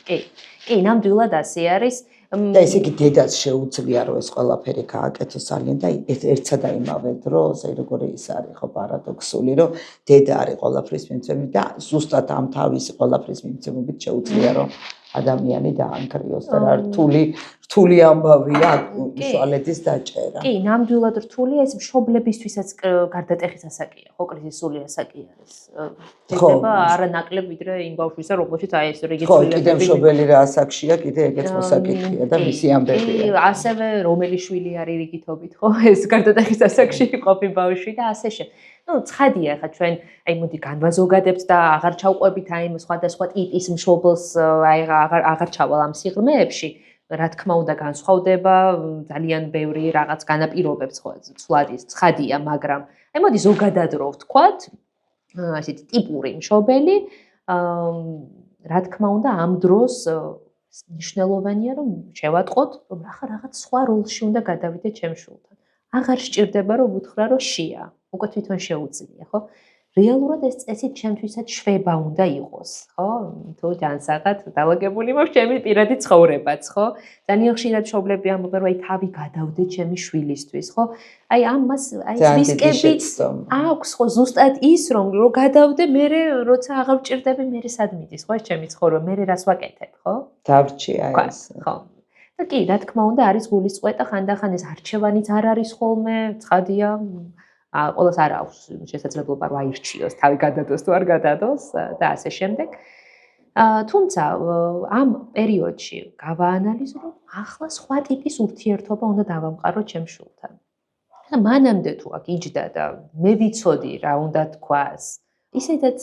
კი, ნამდვილად ასე არის. და ესე იგი დედას შეუძლია რომ ეს ყველაფერი გააკეთოს ძალიან და ერთსა და იმავე დროს, აი როგორი ის არის ხო პარადოქსული, რომ დედა არის ყველაფრის მიმცემი და ზუსტად ამ თავისი ყველაფრის მიმცემობით შეუძლია რომ ადამიანი დაანგრიოს და რა რთული ამბავია უშუალეთის დაჭერა. კი, ნამდვილად რთულია, ეს მშობლებისთვისაც გარდატეხის ასაკია, ხო, კრიზისული ასაკი არის. შეიძლება არანაკლებ ვიდრე იმ ბავშვისა, რომელშიც აი ეს რიგი ცვლილებები. ხო, კიდე მშობელი რა ასაკშია, კიდე ეგეც მოსაკითხია და მისი ამბებია. კი, ასევე რომელი შვილი არის რიგითობით, ხო, ეს გარდატეხის ასაკში ყოფი ბავშვი და ასე შემდეგ. ცხადია ხა ჩვენ აი მოდი განვაზოგადებთ და აღარ ჩავყვებით აი სხვადასხვა ტიპის მშობლს აი აღარ ჩავალ ამ სიღრმეებში. რა თქმა უნდა განსხვავდება ძალიან ბევრი რაღაც განაპირობებს ხო ცხადია, მაგრამ აი მოდი ზოგადად რო ვთქვათ, ასეთი ტიპური მშობელი, რა თქმა უნდა ამ დროს მნიშვნელოვანია რომ შევატყოთ, რომ რაღაც სხვა როლში უნდა გადავიდე ჩემს შვილთან. აღარ სჭირდება რომ ვუთხრა რომ შია, უკვე თვითონ შეუძლია, ხო? რეალურად ეს წესით ჩემთვისაც შვება უნდა იყოს, ხო? თუ ჯანსაღად დალაგებული მაქვს ჩემი პირადი ცხოვრებაც, ხო? ძალიან ხშირად მშობლები ამბობენ, რომ აი თავი გადავდე ჩემი შვილისთვის, ხო? აი ამას აი რისკებიც აქვს, ხო, ზუსტად ის რომ გადავდე, მე როცა აღარ ვჭირდები, მე სად მიდის, ხო, ჩემი ცხოვრება, მე რას ვაკეთებ, ხო? დავრჩი აი ეს. ხო. და კი, რა თქმა უნდა, არის გულისწყეტა ხანდახან ეს არჩევანიც არ არის ხოლმე, ცხადია. ყველას არ აქვს შესაძლებლობა რომ აირჩიოს, თავი გადადოს თუ არ გადადოს და ასე შემდეგ. თუმცა ამ პერიოდში გავაანალიზო, რომ ახლა სხვა ტიპის ურთიერთობა უნდა დავამყარო ჩემს შვილთან. და მანამდე თუ აქ იჯდა და მე ვიცოდი რა უნდა თქვას, ისედაც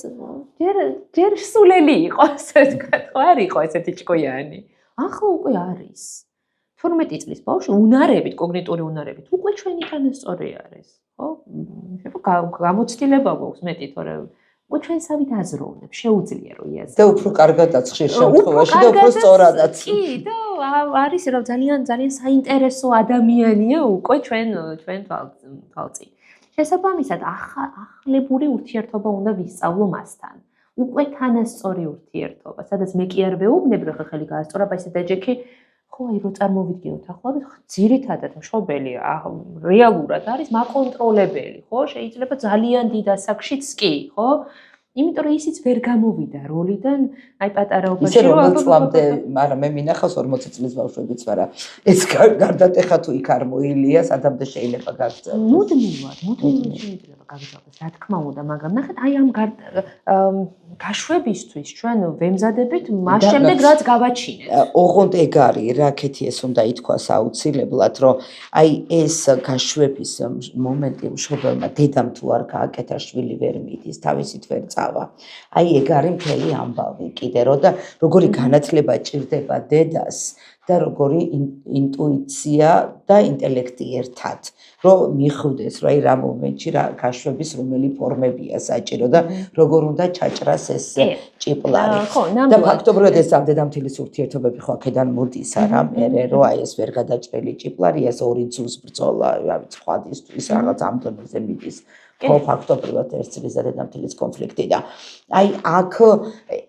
ჯერ სულელი იყო, ასე ვთქვათ, ხო არ იყო ესეთი ჭკუიანი. ახლა უკვე არის. 12 წლის ბავშვი უნარებით, კოგნიტური უნარებით უკვე ჩვენთან სწორი არის. ხო? გამოცდილება გვაქვს მეტი, თორე უკვე ჩვენსავით აზროვნებს, შეუძლია რომ იაზროს. და უფრო კარგადაც ხშირ შემთხვევაში და უფრო სწორადაც. კი, და არის რომ ძალიან საინტერესო ადამიანია უკვე ჩვენ თვალწინ. შესაბამისად, ახლებური ურთიერთობა უნდა ვისწავლო მასთან. უკვე თანასწორი ურთიერთობა, სადაც მე კი არ ვეუბნებ რომ ხელი გაასწორა, բայց დაჯექი ხო, აი რო წარმოვიდგინოთ ახლა რომ ძირითადად მშობელი რეალურად არის მაკონტროლებელი, ხო? შეიძლება ძალიან დიდ ასაკშიც კი, ხო? იმიტომ რომ ისიც ვერ გამოვიდა როლიდან, აი პატარაობაში რომ 40 წლამდე, მაგრამ მე მინახავს 40 წლის ბავშვებიც, მაგრამ ეს გარდატეხა თუ იქ არ მოილია, სადამდე შეიძლება გაგრძელდეს. მუდმივად შეიძლება გაგრძელდეს, რა თქმა უნდა, მაგრამ ნახეთ, აი ამ გაშვებისთვის ჩვენ ვემზადებით მას შემდეგ რაც გავაჩინეთ. ოღონდ ეგ არის, რაკეთი ეს უნდა ითქვას აუცილებლად, რომ აი ეს გაშვების მომენტი მშობელმა დედამ თუ არ გააკეთა, შვილი ვერ მიდის, თავისით ვერ წავა. აი ეგ არის მთელი ამბავი კიდე, რომ და როგორი განათლება ჭირდება დედას და როგორი ინტუიცია და ინტელექტი ერთად, რომ მიხვდეს, რომ აი რა მომენტში რა გაშვების რომელი ფორმებია საჭირო და როგორ უნდა ჩაჭრას ეს ჭიპლარი. და ფაქტობრივად ეს დედამთილის ურთიერთობები ხო აქედან მოდის არა, მე რომ აი ეს ვერ გადაჭრელი ჭიპლარი, ეს ორი ძუს ბრძოლა, რა ვიცი, ხვადისთვის რაღაც ამ დონეზე მიდის. ხო, ფაქტობრივად ეს წლის დედამთილის კონფლიქტი და აი აქ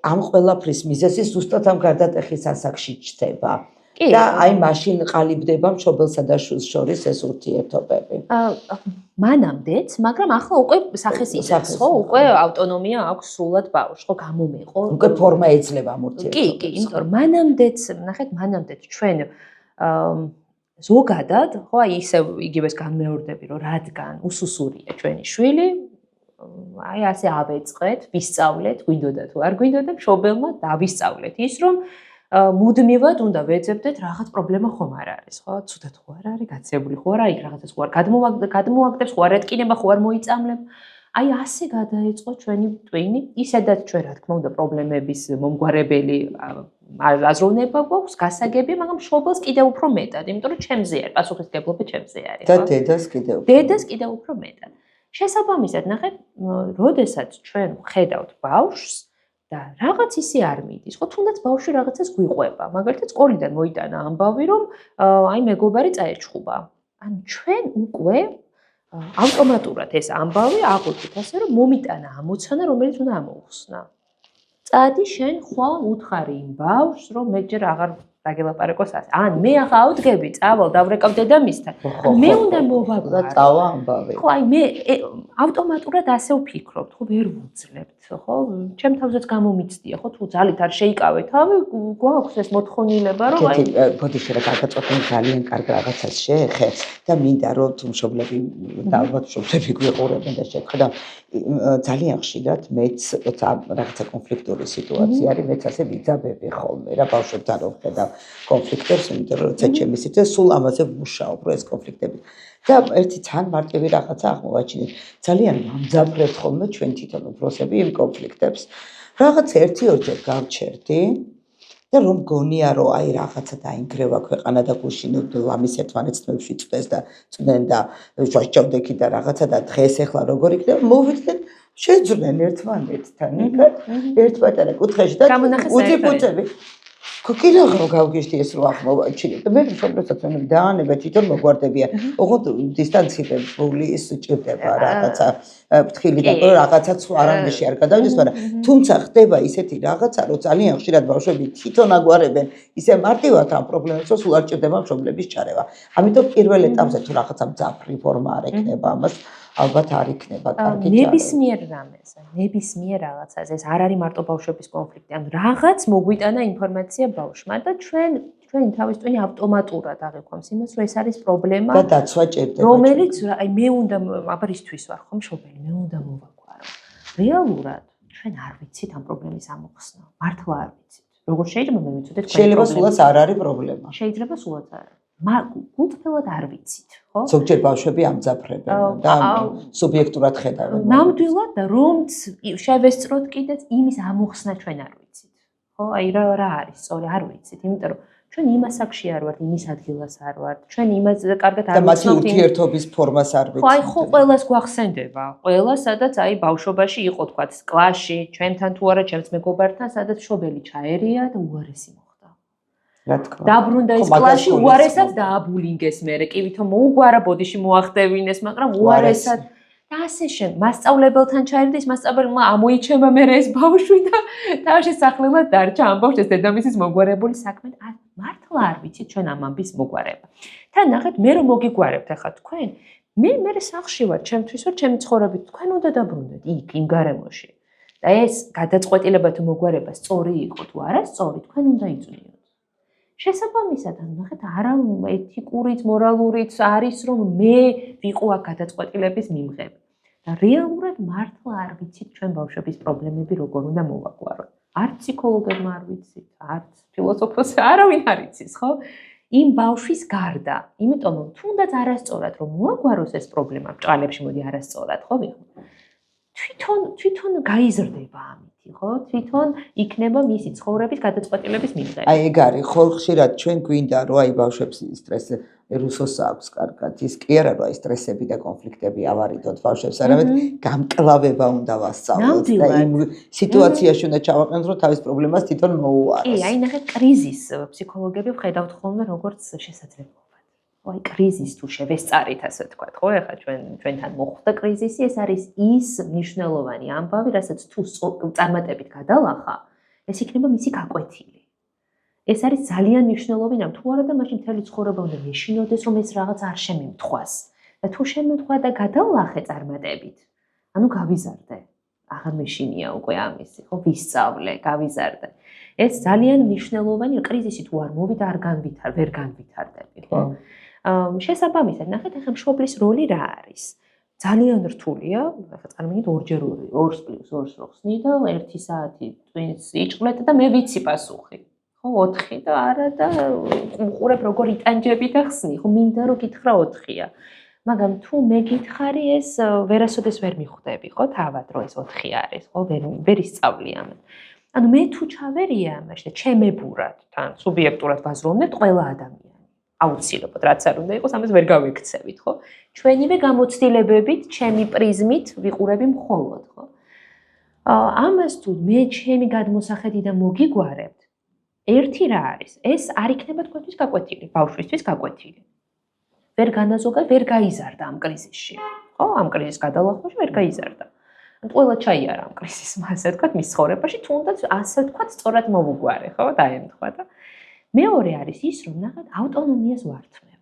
ამ ყველაფრის მიზეზი ზუსტად ამ გარდატეხის ასაკში ჩდება. და აი მაშინ ყალიბდება მშობელსა და შვილს შორის ეს ურთიერთობები. მანამდეც, მაგრამ ახლა უკვე სახეს იღებს, ხო? უკვე ავტონომია აქვს სულად ბავშვს, ხო, გამომეყო. უკვე ფორმა ეძლევა ამ ურთიერთობას. კი, იმიტომ რომ მანამდეც, ნახეთ, მანამდეც ჩვენ ზოგადად, ხო, აი ისე იგივეს განმეორდები, რომ რადგან უსუსურია ჩვენი შვილი, აი ასე ავეწყეთ, ვისწავლეთ, გვინდოდა თუ არ გვინდოდა, მშობელმა დავისწავლეთ ის, რომ მუდმივად უნდა ვეძებდეთ რაღაც პრობლემა ხომ არ არის, ხო? ცუდად ხო არ არის, გაცებული ხო არ არის, რაღაცას ხო არ გადმოაგდებს, ხო არ ეთკინება, ხო არ მოიწამლებ. აი ასე გადაეწყო ჩვენი ტვინი, ისედაც ჩვენ რა თქმა უნდა პრობლემების მომგვარებელი აზროვნება გვაქვს, გასაგები, მაგრამ მშობელს კიდევ უფრო მეტად, იმიტომ რომ ჩემზე არის, პასუხისმგებლობა ჩემზე არის, და დედას კიდევ უფრო. დედას კიდევ უფრო მეტად. შესაბამისად, ნახეთ, როდესაც ჩვენ ხედავთ ბავშვს და რაღაც ისე არ მიდის, ხო, თუნდაც ბავშვი რაღაცას გვიყვება. მაგალითად, სკოლიდან მოიტანა ამბავი, რომ აი მეგობარი წაეჩხუბა. ანუ ჩვენ უკვე ავტომატურად ეს ამბავი აღვიქვით ასე, რომ მომიტანა ამოცანა, რომელიც უნდა ამოუხსნა. წადი შენ ხვალ უთხარი იმ ბავშვს, რომ მე ჯერ აღარ დაგელაპარაკოს ასე. ან მე ახლა ავდგები, წავალ დავრეკავ დედამისთან. მე უნდა მოვაგვარო. წავა ამბავი. ხო, აი მე ავტომატურად ასე ვფიქრობთ, ხო, ვერ ვუძლებთ, ხო? ჩემ თავზეც გამომიცდია, ხო, თუ ძალით არ შეიკავეთ, თავი გვაქვს ეს მოთხოვნილება, რომ აი ბოდი შეიძლება გაგაწყვეტენ ძალიან კარგ რაღაცას შეეხე და მინდა რომ თუ მშობლები და ალბათ მშობლები გვიყურებენ და შეხედავ ძალიან ხშირად მეც რაღაცა კონფლიქტური სიტუაცია არის, მეც ასე ვიძაბები ხოლმე რა ბავშვებთან რომ ხედავ კონფლიქტებს, იმიტომ რომ როცა ჩემი სიტუაცია სულ ამაზე ვმუშაობ, რომ ეს კონფლიქტები და ერთი თან მარტივი რაღაცა აღმოვაჩინეთ. ძალიან ამძაფრებთ ხოლმე ჩვენ თვითონ უფროსები იმ კონფლიქტებს. რაღაც 1-2 გავჩერდი და რომ გონია რომ აი რაღაცა დაინგრევა ქვეყანა და გუშინ ლამის ერთმანეთს მევშიწდეს და წვდნენ და შაშჭავდექი და რაღაცა და დღეს ახლა როგორ იქნება მოვიდნენ შეძრნენ ერთმანეთთან იქ ერთ პატარა კუთხეში და უძიფუძები კი რა გავგეშთი ეს რო აღმოვაჩინე და მე მშობლებსაც მე დაანება თვითონ მოგვარდებიან ოღონდ დისტანცირებული ის ჭირდება რაღაცა ფრთხილი და რაღაცაც არამეში არ გადავიდეს მაგრამ თუმცა ხდება ისეთი რაღაცა რომ ძალიან ხშირად ბავშვები თვითონ აგვარებენ ისე მარტივად ამ პრობლემებს რომ სულ არ ჭირდება მშობლების ჩარევა ამიტომ პირველ ეტაპზე თუ რაღაცა მძაფრი ფორმა არ ექნება ამას ალბათ არ იქნება კარგი ჯარი. ნებისმიერ რამეზე, ნებისმიერ რაღაცაზე, ეს არ არის მარტო ბავშვების კონფლიქტი, ანუ რაღაც მოგვიტანა ინფორმაცია ბავშვმა და ჩვენი თავის ტვინი ავტომატურად აღიქვამს იმას, რომ ეს არის პრობლემა და დაცვა ჭირდება. რომელიც აი მე უნდა აბა ისთვის ვარ ხო მშობელი, მე უნდა მოვაგვარო. რეალურად ჩვენ არ ვიცით ამ პრობლემის ამოხსნა. მართლა არ ვიცით. როგორ შეიძლება მე ვიცოდეთ შეიძლება სულაც არ არის პრობლემა. შეიძლება სულაც არ არის. გულწრფელად არ ვიცით, ხო? ზოგჯერ ბავშვები ამძაფრებენ და სუბიექტურად ხედავენ. ნამდვილად და რომც შევესწროთ კიდეც იმის ამოხსნა ჩვენ არ ვიცით. ხო, აი რა არის, სწორი არ ვიცით, იმიტომ რომ ჩვენ იმას აქში არ ვართ, იმის ადგილას არ ვართ. ჩვენ იმას კარგად არ ვიცით. და მათი ურთიერთობის ფორმას არ ვიცით. ხო, აი ხო ყველას გვახსენდება. ყველა სადაც აი ბავშვობაში იყო თქვა კლასში, ჩვენთან თუ არა, ჩემს მეგობართან, სადაც მშობელი ჩაერია და უარესი რა თქმა დაბრუნდა ის კლასში უარესად დააბულინგეს მერე კი ვითომ მოუგვარა ბოდიში მოახდევინეს მაგრამ უარესად და ასე შენ მასწავლებელთან ჩაერდა ის მასწავლებელმა ამოიჩემა მერე ეს ბავშვი და თავში სახლელად დარჩა ამ ბავშვს დედამისის მოგვარებული საქმე მართლა არ ვიცით ჩვენ ამ ამბის მოგვარება თან ნახეთ მე რომ მოგიგვარებთ ახლა თქვენ მე სახლში ვარ ჩემთვის ვარ ჩემი ცხოვრებით თქვენ უნდა დაბრუნდეთ იქ იმ გარემოში და ეს გადაწყვეტილება თუ მოგვარება სწორი იყო თუ არა სწორი თქვენ უნდა იწვნიოთ შესაბამისად, ნახეთ, არა ეთიკურით, მორალურით არის, რომ მე ვიყო აქ გადაწყვეტილების მიმღები. და რეალურად მართლა არ ვიცით ჩვენ ბავშვების პრობლემები როგორ უნდა მოვაგვაროთ. არც ფსიქოლოგებმა არ ვიცით, არც ფილოსოფოსი, არავინ არ იცის, ხო? იმ ბავშვის გარდა, იმიტომ რომ თუნდაც არასწორად რომ მოაგვაროს ეს პრობლემა, ბჭყალებში მოდი არასწორად, ხო ვიღო? თვითონ გაიზრდება ამითი, ხო? თვითონ იქნება მისი ცხოვრების გადაწყვეტილების მიმღები. აი ეგ არის, ხო ხშირად ჩვენ გვინდა რომ აი ბავშვებს სტრესი რუსოს აქვს კარგად, ის კი არა რომ აი სტრესები და კონფლიქტები ავარიდოთ ბავშვებს, არამედ გამკლავება უნდა ვასწავლოთ და იმ სიტუაციაში უნდა ჩავაყენოთ რომ თავის პრობლემას თვითონ მოუაროს. კი, აი ნახეთ კრიზის ფსიქოლოგები ხედავთ ხოლმე როგორც შესაძლებლობა. აი კრიზის თუ შევესწარით ასე ვთქვათ, ხო? ეხლა ჩვენთან მოხდა კრიზისი, ეს არის ის მნიშვნელოვანი ამბავი, რასაც თუ წარმატებით გადალახა, ეს იქნება მისი გაკვეთილი. ეს არის ძალიან მნიშვნელოვანი ამ თუ არა და მაშინ მთელი ცხოვრება უნდა მეშინოდეს, რომ ეს რაღაც არ შემემთხვას. და თუ შემემთქვა და გადალახე წარმატებით, ანუ გავიზარდე. აღარ მეშინია უკვე ამისი, ხო? ვისწავლე, გავიზარდე. ეს ძალიან მნიშვნელოვანი კრიზისი თუ არ მოვიდა, ვერ განვითარდები, ხო? შესაბამისად, ნახეთ, ახლა მშობლის როლი რა არის? ძალიან რთულია, ახლა წარმოგიდგენთ 2+2 რო ხსნი და 1 საათი ტვინს იჭყლეთ და მე ვიცი პასუხი. ხო, 4 და არა და უყურებ როგორ იტანჯები და ხსნი, ხო, მინდა რომ გითხრა 4-ია. მაგრამ თუ მე გითხარი ეს ვერასოდეს ვერ მიხვდები, ხო, თავად რომ ეს 4 არის, ხო, ვერ ისწავლი ამას. ანუ მე თუ ჩავერია ამაში და ჩემებურად, თან სუბიექტურად ვაზროვნებ ყველა ადამიანი. აუცილებლად რაც არ უნდა იყოს, ამას ვერ გავექცევით, ხო? ჩვენივე გამოცდილებებით, ჩემი პრიზმით ვიყურები მხოლოდ, ხო? ამას თუ მე ჩემი გადმოსახედიდან მოგიგვარებთ, ერთი რა არის? ეს არ იქნება თქვენთვის გაკვეთილი, ბავშვისთვის გაკვეთილი. ვერ განაზოგა, ვერ გაიზარდა ამ კრიზისში. ხო, ამ კრიზისის გადალახვაში ვერ გაიზარდა. ყველა ჩაიარა ამ კრიზისმა, ასე ვთქვათ, მის ცხოვრებაში, თუნდაც ასე ვთქვათ, სწორად მოვუგვარე, ხო, დაემთხვა და მეორე არის ის, რომ ნახეთ, ავტონომიას ვართმევ.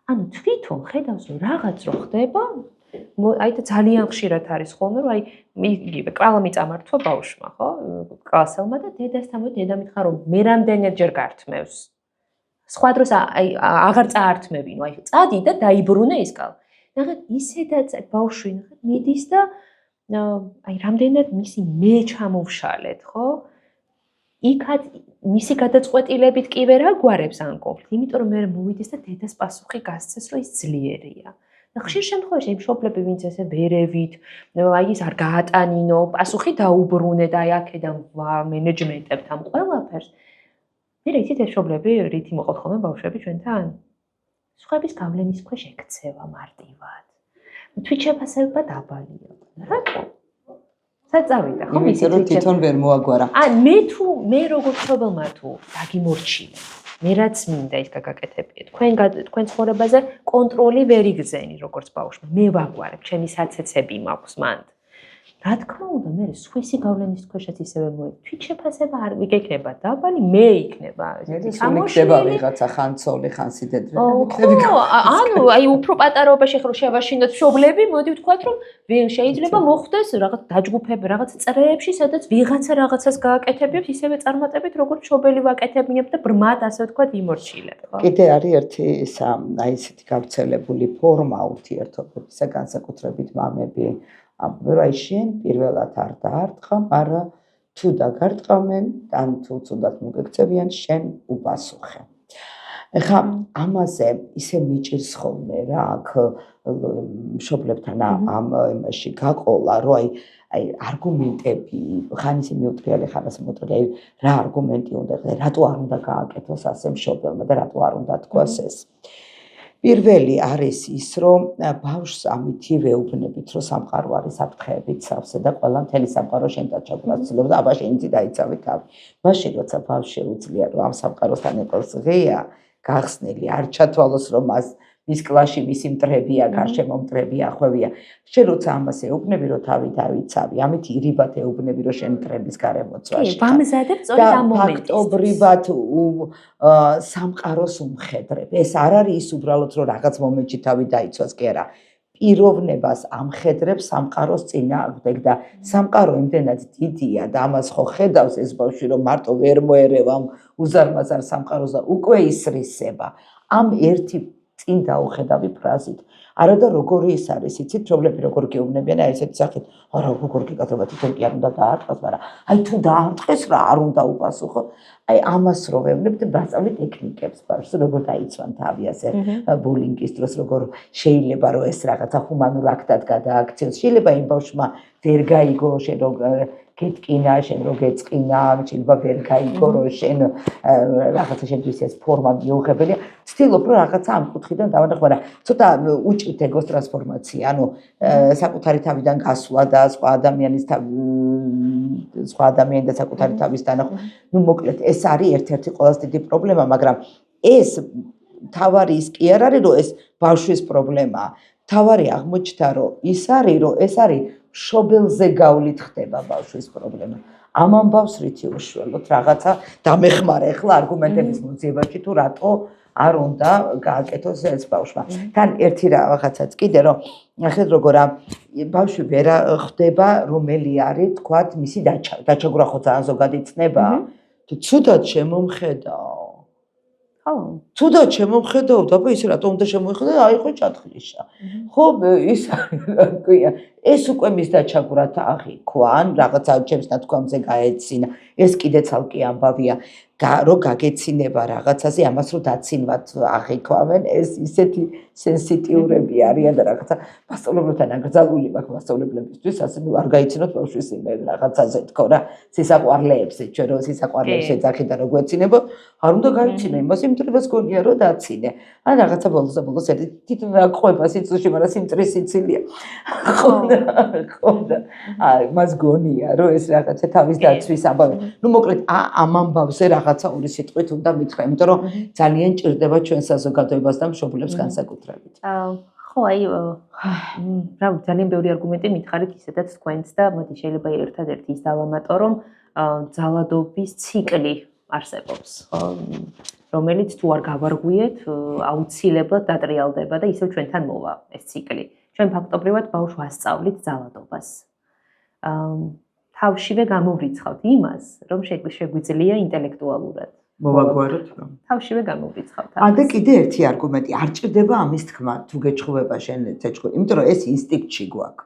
ანუ თვითონ ხედავს, რომ რაღაც რო ხდება, აი და ძალიან ხშირად არის ხოლმე, რომ აი იგივე კვალა მიწამართვა ბავშვმა, ხო? კლასელმა და დედასთან დედამითხარ, რომ მე რამდენჯერ გართმევს. სხვა დროს აი აღარ წაართმევინო, აი წადი და დაიბრუნე ის კალ. ნახეთ, ისედაც ბავშვი ნახეთ მიდის და აი რამდენად მისი მე ჩამოვშალეთ, ხო? იქაც მისი გადაწყვეტილებით კი ვერ აგვარებს ამ კონფლიქტს, იმიტომ რომ მე მოვიდეს და დედას პასუხი გასცეს, რომ ის ძლიერია. და ხშირ შემთხვევაში იმ მშობლები, ვინც ესე ვერევით, აი ის არ გაატანინო, პასუხი დაუბრუნე და აი აქედან მენეჯმენტებთ ამ ყველაფერს. მე რითით ეს მშობლები რითი მოყავთ ხოლმე ბავშვები ჩვენთან? სხვების გავლენის ქვეშ ექცევა მარტივად. თვითშეფასება დაბალია. რატო? საწავიდა ხო იმის რომ თვითონ ვერ მოაგვარა. მე როგორც მშობელმა თუ დაგიმორჩილე. მე რაც მინდა ის გაგაკეთებიეთ. თქვენ ცხოვრებაზე კონტროლი ვერ იგზენი როგორც ბავშვმა. მე ვაგვარებ, ჩემი საცეცები მაქვს მანდ. რა თქმა უნდა, მე სხვისი გავლენის ქვეშაც ისევე თვით შეფასება არ ვიგექნება დაბალი, მე იქნება ესეთი სამოშლილი ვიღაცა ხან ცოლი, ხან სიდედრე. ანუ აი უფრო პატარაობაში ხო შევაშინოთ მშობლები, მოდი ვთქვათ რომ შეიძლება მოხდეს რაღაც დაჯგუფები, რაღაც წრეებში, სადაც ვიღაცა რაღაცას გააკეთებიებს, ისევე წარმატებით როგორც მშობელი ვაკეთებინებ და ბრმად ასე ვთქვათ იმორჩილებ, ხო? კიდე არის ერთი აი ესეთი გავრცელებული ფორმა ურთიერთობებისა, განსაკუთრებით მამები ამბობენ, აი შენ პირველად არ დაარტყა, მაგრამ თუ დაგარტყამენ, ან თუ ცუდად მოგექცევიან, შენ უპასუხე. ეხლა ამაზე ისე მიჭირს ხოლმე რა, აქ მშობლებთან ამ იმაში გაყოლა, რომ აი არგუმენტები, ხან ისე მიუტრიალე, ხან ასე მოუტრიალე, რა არგუმენტი უნდა, რატო არ უნდა გააკეთოს ასე მშობელმა და რატო არ უნდა თქვას ეს. პირველი არის ის, რომ ბავშვს ამითი ვეუბნებით, რომ სამყარო არის საფრთხეებით სავსე და ყველა მთელი სამყარო შენ დაჩაგვრას ცდილობს და აბა შენიცი დაიცავე თავი. მაშინ როცა ბავშვს შეუძლია, რომ ამ სამყაროსთან იყოს ღია, გახსნილი, არ ჩათვალოს, რომ მის კლასში მისი მტრებია, გარშემო მტრებია, ახვევია. შენ როცა ამას ეუბნები, რომ თავი დავიცავი, ამით ირიბად ეუბნები, რომ შენ მტრების გარემოცვაში. კი, ვამზადებ სწორედ ამ მომენტში. ფაქტობრივად სამყაროს უმხედრებ. ეს არ არის ის უბრალოდ, რომ რაღაც მომენტში თავი დაიცვას, კი არა. პიროვნებას ამხედრებს სამყაროს წინააღმდეგ და სამყარო იმდენად დიდია და ამას ხო ხედავს ეს ბავშვი, რომ მარტო ვერ მოერევა ამ უზარმაზარ სამყაროს და უკვე ისრისება. ამ ერთი წინ დაუხედავი ფრაზით. არა და როგორი ის არის, იცით, მშობლები როგორ გეუბნებიან აი ესეთი სახით, არა როგორ გიკეთება თვითონ კი არ უნდა დაარტყას, მაგრამ აი თუ დაარტყეს რა არ უნდა უპასუხო. აი ამას რო ვეუბნებ და ვასწავლით ტექნიკებს ბავშვს, როგორ დაიცვან თავი ასე ბულინგის დროს, როგორ შეიძლება რომ ეს რაღაცა ჰუმანურ აქტად გადააქციოს. შეიძლება იმ ბავშვმა ვერ გაიგო შენ რო გეტკინა, შენ რო გეწყინა, შეიძლება ვერ გაიგო რომ შენ რაღაცა შენთვის ეს ფორმა მიუღებელია. ვცდილობ რომ რაღაცა ამ კუთხიდან დავანახო, მაგრამ ცოტა უჭირთ ეგოს ტრანსფორმაცია, ანუ საკუთარი თავიდან გასვლა და სხვა ადამიანის და საკუთარი თავის დანახვა. ნუ მოკლედ ეს არის ერთ-ერთი ყველაზე დიდი პრობლემა, მაგრამ ეს თავარი ის კი არ არის, რომ ეს ბავშვის პრობლემაა. თავარი აღმოჩნდა, რომ ის არის, რომ ეს არის მშობელზე გავლით ხდება ბავშვის პრობლემა. ამ ამბავს რითი უშველოთ რაღაცა დამეხმარე ახლა არგუმენტების მოძიებაში თუ რატო არ უნდა გააკეთოს ეს ბავშვმა. თან ერთი რაღაცაც კიდე რომ ნახეთ როგორ ბავშვი ვერ ხვდება რომელი არის თქვათ მისი დაჩაგვრა ხო ძალიან ზოგადი ცნებაა. თუ ცუდად შემომხედავ. ხო. ცუდად შემომხედავ და აბა ისე რატო უნდა შემოიხედა? აი ხო ჩათხრიშა. ხო ის ქვია ეს უკვე მის დაჩაგვრათ აღიქვა ან რაღაცა ჩემს ნათქვამზე გაეცინა. ეს კიდე ცალკე ამბავია. რო გაგეცინება რაღაცაზე, ამას რო დაცინვათ აღიქვამენ, ეს ისეთი სენსიტიურები არიან და რაღაცა მასწავლებლებთან აკრძალული მაქვს მასწავლებლებისთვის, ასე არ გაიცინოთ ბავშვის იმ რაღაცაზე თქო რა, სისაყვარლეებზე, ჩვენ რო სისაყვარლეებს ეძახი და რო გვეცინებო, არ უნდა გაიცინო იმას, იმიტომ რომ გონია რომ დაცინე. ან რაღაცა ბოლოს ერთი თვითონ რა ყვება სიცილში, მაგრამ სიმწრის სიცილია. ხო და მას გონია რომ ეს რაღაცა თავის დაცვის ამბავი. ნუ მოკლედ ამ ამბავზე რაღაცა ორი სიტყვით უნდა მითხრა, იმიტომ რომ ძალიან ჭირდება ჩვენ საზოგადოებას და მშობლებს განსაკუთრებით. ხო, აი რა ძალიან ბევრი არგუმენტი მითხარით ისედაც თქვენს და მოდი შეიძლება ერთადერთი ის დავამატო, რომ ძალადობის ციკლი არსებობს, ხო, რომელიც თუ არ გავარღვიეთ, აუცილებლად დატრიალდება და ისევ ჩვენთან მოვა ეს ციკლი. ჩვენ ფაქტობრივად ბავშვს ვასწავლით ძალადობას. თავშივე გამოვრიცხავთ იმას, რომ შეგვიძლია ინტელექტუალურად მოვაგვაროთ რომ თავშივე გამოვრიცხავთ. და კიდე ერთი არგუმენტი, არ ჭირდება ამის თქმა, თუ გეჩხუბება შენ თეჩქო, იმიტომ რომ ეს ინსტინქტში გვაქვს.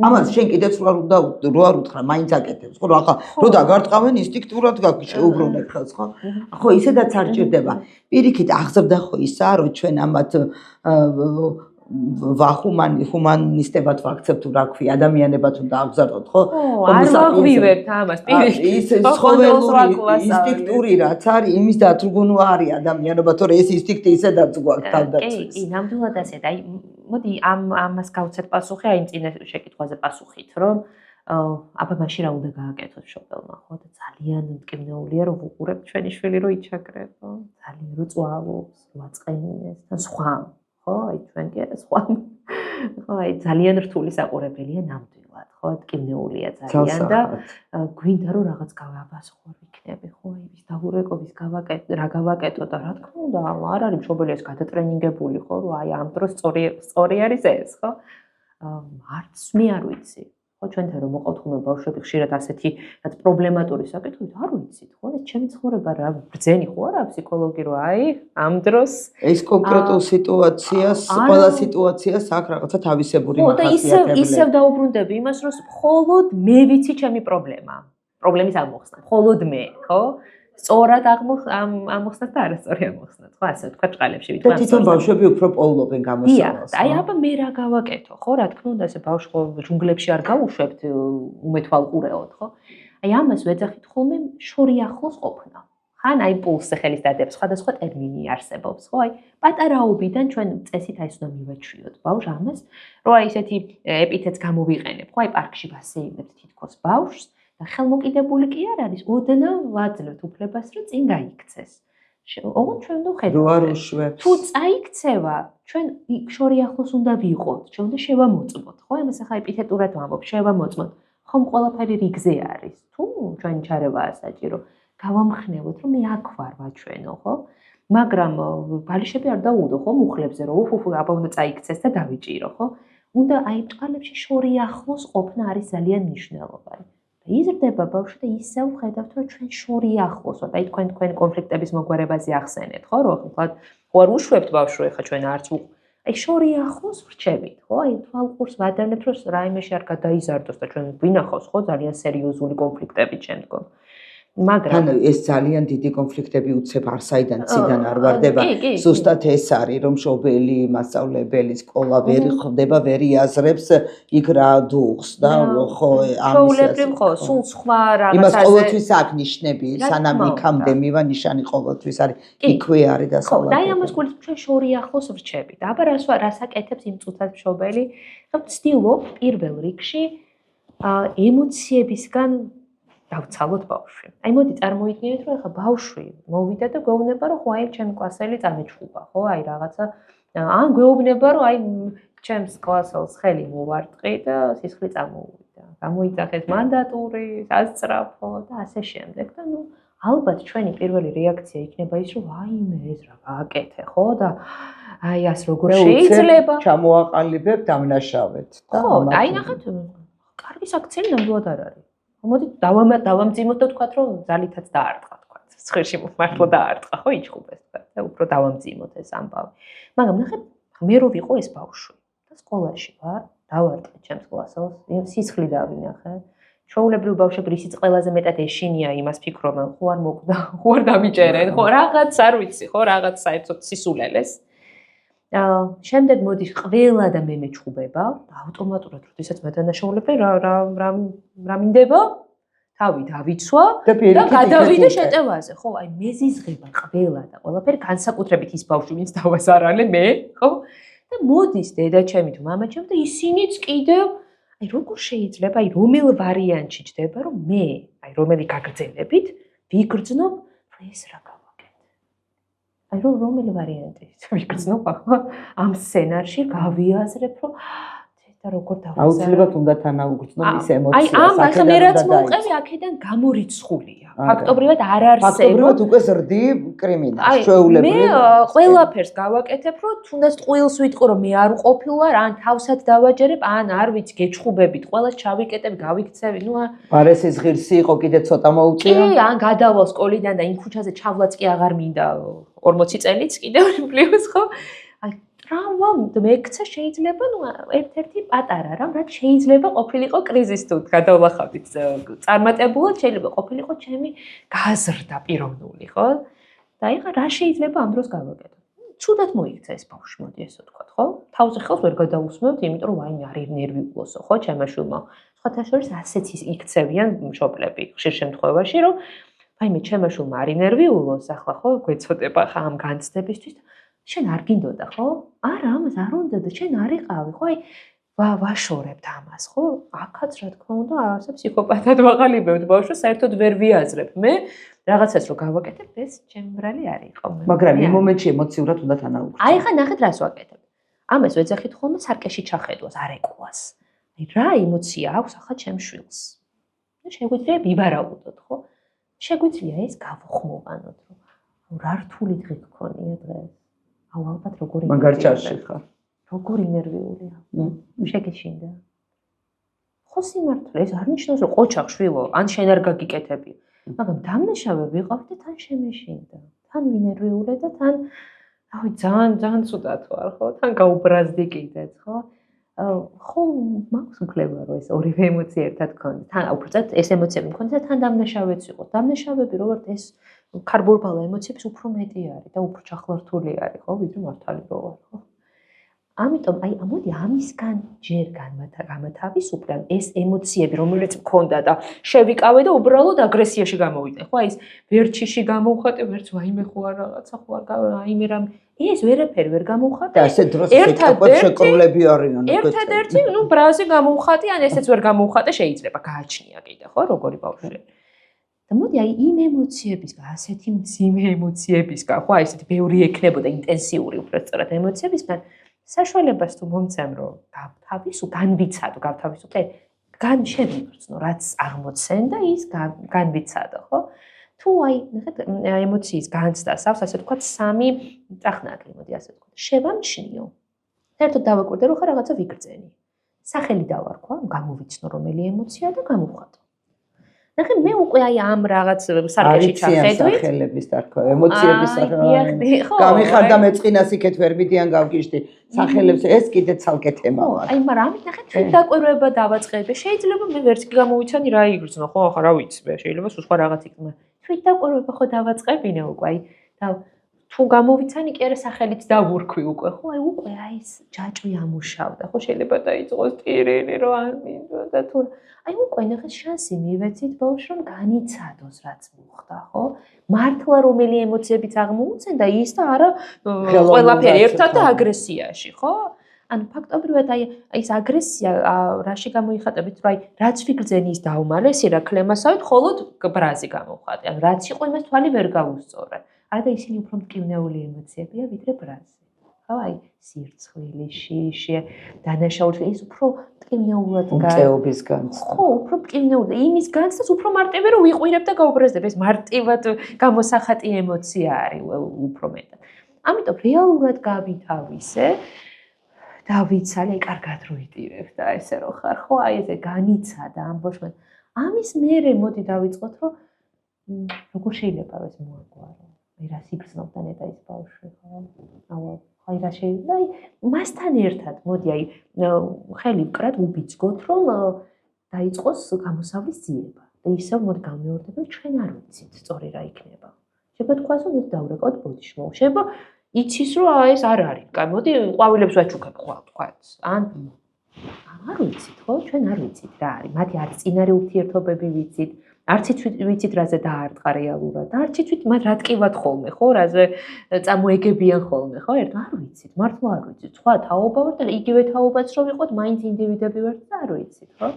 ამას შენ კიდეც რო არ უთხრა, მაინც აკეთებს, ხო, ახლა რო დაგარტყავენ ინსტინქტურად შეუბრუნებ ხელს, ხო? ხო, ისედაც არ ჭირდება. პირიქით აღზრდა ხო ისაა, რომ ჩვენ ამათ ჰუმანისტებად ვაქცევთ თუ რა ქვია, ადამიანებად უნდა აღზარდოთ, ხო? არ ვაღვივებთ ამას, პირიქით. ის ცხოველური ინსტინქტური რაც არის, იმის დათრგუნვა არის ადამიანობა, თორე ეს ინსტინქტი ისედაც გვაქვს თავდაცვის. კი, ნამდვილად ასეთ. აი, მოდი ამას გავცეთ პასუხი, აი წინა შეკითხვაზე პასუხით, რომ აბა მაშინ რა უნდა გააკეთოს მშობელმა, ხო? და ძალიან მტკივნეულია რომ უყურებ ჩვენი შვილი რომ იჩაგრებო, ძალიან რო წვალობს, რო აწყენინეს და სხვა, ხო? აი ჩვენ კი არა სხვა. ხო, აი ძალიან რთული საყურებელია ნამდვილად, ხო? მტკივნეულია ძალიან და გვინდა რომ რაღაც გავაბას ხო იქნები, ხო? აი ის დაგურეკობის რა გავაკეთო და რა თქმა უნდა, არ არის მშობელი ეს გადატრენინგებული, ხო? რომ აი ამ დროს სწორი არის ეს, ხო? არც მე არ ვიცი. ხო ჩვენთან რომ მოყავთ ხოლმე ბავშვები ხშირად ასეთი რაც პრობლემატური საკითხით არ ვიცით ხო ეს ჩემი ცხოვრება რა ბრძენი ხო არა ფსიქოლოგი რომ აი ამ დროს ეს კონკრეტულ სიტუაციას ყველა სიტუაციას აქვს რაღაცა თავისებური მახასიათებლები. ისევ დაუბრუნდები იმას რომ მხოლოდ მე ვიცი ჩემი პრობლემის ამოხსნა მხოლოდ მე ხო სწორად ამოხსნათ და არასწორი ამოხსნათ ხო ასე თქვა ჭყალებში ვითომ და თვითონ ბავშვები უფრო პოულობენ გამოსავალს აი აბა მე რა გავაკეთო ხო რა თქმა უნდა ესე ბავშვი ჯუნგლებში არ გავუშვებთ უმეთვალყურეოდ ხო აი ამას ვეძახით ხოლმე შორიახლოს ყოფნა ხან აი პულსზე ხელის დადებს სხვადასხვა ტერმინი არსებობს ხო აი პატარაობიდან ჩვენ წესით აი უნდა მივაჩვიოთ ბავშვს ამას რომ აი ესეთი ეპითეტს გამოვიყენებ ხო აი პარკში ვასეირნებთ თითქოს ბავშვს და ხელმოკიდებული კი არ არის, ოდნა ვაძლევთ უფლებას, რომ წინ გაიქცეს. ოღონდ ჩვენ უნდა ხედავთ. თუ წაიქცევა, ჩვენ შორიახლოს უნდა ვიყოთ, ჩვენ უნდა შევამოწმოთ, ხო? ამას ახლა ეპითეტურად ვამბობ, შევამოწმოთ. ხომ ყველაფერი რიგზე არის. თუ ჩვენი ჩარევაა საჭირო, გავამხნევოთ, რომ მე აქ ვარ ვაჩვენო, ხო? მაგრამ ბალიშები არ დაუდო, ხო? მუხლებზე რომ აბა უნდა წაიქცეს და დავიჭირო, ხო? უნდა აი ბჭყალებში შორიახლოს ყოფნა არის ძალიან მნიშვნელოვანი. იზრდება ბავშვი და ისევ ხედავთ რომ ჩვენ შორიახლოს ვართ. აი თქვენ კონფლიქტების მოგვარებაზე ახსენეთ, ხო? რომ თქვათ, ხო არ უშვებთ ბავშვს ახლა ჩვენ არც აი შორიახლოს ვრჩებით, ხო? აი თვალყურს ვადევნებთ რომ რაიმეში არ გადაიზარდოს და ჩვენ გვინახავს, ხო, ძალიან სერიოზული კონფლიქტები შემდგომ. მაგრამ ეს ძალიან დიდი კონფლიქტები უცებ არსაიდან ციდან არ ვარდება. ზუსტად ეს არის რომ მშობელი, მასწავლებელი, სკოლა ვერ ხდება, ვერ იაზრებს იქ რა დუხს და ხო ამის ხო სულ სხვა რაღაცაზე. იმას ყოველთვის აქ ნიშნები, სანამ იქამდე მივა ნიშანი ყოველთვის არის იქვე არის და ხო, და ამას გულით ჩვენ შორიახლოს ვრჩებით. აბა რას აკეთებს იმ წუთად მშობელი? ხო, ვცდილობ პირველ რიგში ემოციებისგან დავცალოთ ბავშვი. აი მოდი წარმოიდგინეთ რომ ახლა ბავშვი მოვიდა და გვეუბნება რომ ხო აი ჩემი კლასელი წამეჩხუბა, ხო? აი რაღაცა ან გვეუბნება რომ აი ჩემს კლასელს ხელი მოვარტყი და სისხლი წამოუვიდა. გამოიძახეს მანდატური, სასწრაფო და ასე შემდეგ და ნუ ალბათ ჩვენი პირველი რეაქცია იქნება ის რომ აიმე ეს რა გააკეთე, ხო? და აი ას როგორ შეიძლება ჩამოაყალიბებ დამნაშავეთ და ხო, აი ნახეთ კარგი საქციელი ნამდვილად არ არის. მოდი დავამძიმოთ და ვთქვათ რომ ძალითაც დაარტყა თქვათ. ცხრში მართლა დაარტყა ხო იჩხუბეს და უფრო დავამძიმოთ ეს ამბავი. მაგრამ ნახეთ მე რო ვიყო ეს ბავშვი და სკოლაში ვარ, დავარტყე ჩემს კლასელს, სისხლი დავინახე. ჩვეულებრივ ბავშვები რისიც ყველაზე მეტად ეშინია იმას ფიქრობენ, ხო არ მოკვდა, ხო არ დამიჭერენ, ხო რაღაც არ ვიცი, ხო რაღაც საერთოდ სისულელეს. შემდეგ მოდის ყველა და მე მეჩხუბება და ავტომატურად როდესაც მეთანაშაულებენ რა მინდება თავი დავიცვა და გადავიდე შეტევაზე ხო აი მეზიზღება ყველა და ყველაფერი განსაკუთრებით ის ბავშვი ვინც დავასარალე მე ხო და მოდის დედაჩემი თუ მამაჩემი და ისინიც კიდევ აი როგორ შეიძლება აი რომელ ვარიანტში ჯდება რომ მე აი რომელი გაგრძელებით ვიგრძნობ ეს რა აი რომელი ვარიანტი ვიგრძნობ ახლა ამ სცენარში გავიაზრებ რომ და როგორ დავასრულებ აუცილებლად უნდა თანაუგრძნო ის ემოცია აი ამ ახლა მე რაც მოვყევი აქედან გამორიცხულია ფაქტობრივად არ არსებობს ფაქტობრივად უკვე ზრდი კრიმინალს ჩვეულებრივ მე ყველაფერს გავაკეთებ რომ თუნდაც ტყუილს ვიტყო რომ მე არ ვყოფილვარ ან თავსაც დავაჯერებ ან არ ვიცი გეჩხუბებით ყველას ჩავიკეტებ გავიქცევი ნუ არ ეს ღირსი იყო კიდე ცოტა მოუწია კი ან გადავალ სკოლიდან და იმ ქუჩაზე ჩავლაც კი აღარ მინდა 40 წელიც კიდევ პლუს ხო აი ტრაუმა მექცა შეიძლება ნუ ერთ-ერთი პატარა რამ რაც შეიძლება ყოფილიყო კრიზის თუ გადავლახავთ წარმატებულად შეიძლება ყოფილიყო ჩემი გაზრდა პიროვნული ხო და ეხლა რა შეიძლება ამ დროს გავაკეთო ცუდად მოიქცა ეს ბავშვი მოდი ესე ვთქვათ ხო თავზე ხელს ვერ გადაусმევთ იმიტომ რომ აიმე არის ნერვიულოსო ხო ჩემმა შვილმა სხვათა შორის ასეც იქცევიან მშობლები ხშირ შემთხვევაში რომ აიმე ჩემმა შვილმა არის ნერვიულოს ახლა ხო გვეცოდება ხა ამ განცდებისთვის შენ არ გინდოდა ხო? არა, ამას არ უნდა და შენ არ იყავი, ხო? აი ვაშორებთ ამას, ხო? აქაც რა თქმა უნდა, ასე ფსიქოპათად ვაყალიბებთ ბავშვს, საერთოდ ვერ ვიაზრებ. მე რაღაცას რო გავაკეთებ, ეს ჩემი ბრალი არ იყო. მაგრამ იმ მომენტში ემოციურად უნდა თანაუგრძნო. აი ხა ნახეთ რას ვაკეთებ. ამას ვეძახით ხოლმე სარკეში ჩახედვას, არ ეკვლას. აი რა ემოცია აქვს ახლა ჩემს შვილს. შეგვიძლია ვივარაუდოთ, ხო? შეგვიძლია ეს გავხმოვანოთ, რომ რა რთული დღე გქონია დღეს. აუ ალბათ როგორი მაგარ ჭარში ხარ. როგორი ნერვიულია. შეგეშინდა. ხო სიმართლე, ეს არ ნიშნავს, რომ ყოჩახ შვილო, ან შენ არ გაგიკეთები. მაგრამ დამნაშავე ვიყავ და თან შემეშინდა. თან ვინერვიულე და თან აი ძალიან ცუდად ვარ, ხო? თან გაუბრაზდი კიდეც, ხო? ხო, მაქვს უფლება რომ ეს ორივე ემოცია ერთად გქონდა. თან უბრალოდ ეს ემოციები მქონდა და თან დამნაშავეც იყო. დამნაშავები როგორც ეს ქარბურბალა ემოციების უფრო მეტი არის და უფრო ჩახლართული არის, ხო, ვიდრე მართალი რო ვარ, ხო? ამიტომ აი ამოდი ამისგან ჯერ გამათავისუფლე ეს ემოციები რომელიც მქონდა და შევიკავე და უბრალოდ აგრესიაში გამოვიდნენ. ხო, აი ეს ვერჩიში გამოვხატე, ვერც ვაიმე ხო არ რაღაცა ხო არ აიმე რამ ეს ვერაფერი ვერ გამოვხატე. და ასე დროს შეკროლები არიან. ერთადერთი, ნუ ბრაზი გამოვხატე, ან ესეც ვერ გამოვხატე, შეიძლება გააჩნია კიდე, ხო, როგორი ბავშვია. და მოდი აი იმ ემოციებისგან, ასეთი მძიმე ემოციებისგან, ხო, აი ესეთი ბევრი ექნებოდა ინტენსიური უფრო სწორად ემოციებისგან საშუალებას თუ მომცემ რომ განვიცადო, გავთავისუფლე, შევიგრძნო, რაც აღმოცენ და ის განვიცადო, ხო? თუ აი, ნახეთ, ემოციის განცდას აქვს, ასე ვთქვათ, სამი წახნაგი, მოდი ასე ვთქვათ. შევამჩნიო. საერთოდ დავაკვირდე, რომ ხარ რაღაცა ვიგრძენი. სახელი დავარქვა, გამოვიცნო რომელი ემოცია და გამოვხატო. ნახე, მე უკვე აი ამ რაღაც სარკეში ჩახედვით. სახელების დარქვა, ემოციების სახელები. გამიხარდა მეწყინას იქეთ ვერ მიდიან გავგიჟდი. სახელებს ეს კიდე ცალკე თემაა. აი, მაგრამ ამით ნახეთ, თვითდაკვირვება დავაწყებე. შეიძლება მე ვერც კი გამოვიცანი რა იგრძნო, ხო, ახლა რა ვიცი, შეიძლება სხვა რაღაც იქნება. თვითდაკვირვება ხო დავაწყებინე უკვე, აი და თუ გამოვიცანი კი არა სახელით დავურქვი უკვე, ხო, აი უკვე აი ეს ჯაჭვი ამუშავდა, ხო, შეიძლება დაიწყოს ტირილი, რომ არ მინდო და თუ აი უკვე ნახეთ შანსი მივეცით ბავშვს განიცადოს რაც მოხდა, ხო? მართლა რომელი ემოციებიც აღმოუჩენ და ის და არა ყველაფერი ერთად და აგრესიაში, ხო? ანუ ფაქტობრივად აი ეს აგრესია რაში გამოიხატებით, რომ აი რაც ვიგრძენი ის დავმალე, სირაქლე მასავით, ხოლოდ ბრაზი გამოვხატე. ანუ რაც იყო იმას თვალი ვერ გავუსწორე. არა და ისინი უფრო მტკივნეული ემოციებია ვიდრე ბრაზი. ხო, აი სირცხვილი, შიში, დანაშაული, ის უფრო მტკივნეულად მწეობის განცდა. ხო, უფრო მტკივნეული. იმის განცდას უფრო მარტივი რომ ვიყურებ და გავუბრაზდებ. ეს მარტივად გამოსახატი ემოცია არის უფრო მეტად. ამიტომ რეალურად გავითავისე და ვიცალე, აი კარგად რო იტირებ და ესე რო ხარ, ხო, აი ესე განიცადა ამ ბავშვს. ამის მერე მოდი დავიწყოთ, რომ როგორ შეიძლება ეს მოაგვარო. მე რა სიგრძნობდა ნეტა ის ბავშვი, ხო? აი რა შეიძლება, აი მასთან ერთად, მოდი აი ხელი ვკრათ, უბიძგოთ, რომ დაიწყოს გამოსავლის ძიება. და ისევ მოდი გამეორდეთ, რომ ჩვენ არ ვიცით სწორი რა იქნება. შეიძლება თქვას, რომ მოდი დავრეკავთ ბოდიშმო. შეიძლება იცის, რომ ეს არ არის. მოდი ყვავილებს ვაჩუქებ ხვალ თქვათ. ან არ ვიცით, ხო? ჩვენ არ ვიცით რა არის. მათი არც წინარე ურთიერთობები ვიცით. არც ვიცით რაზე დაარტყა რეალურად. არც ვიცით მათ რა ტკივათ ხოლმე, ხო? რაზე წამოეგებიან ხოლმე, ხო? ერთ არ ვიცით, მართლა არ ვიცით. სხვა თაობა ვარ და იგივე თაობაც რო ვიყოთ, მაინც ინდივიდები ვართ და არ ვიცით, ხო?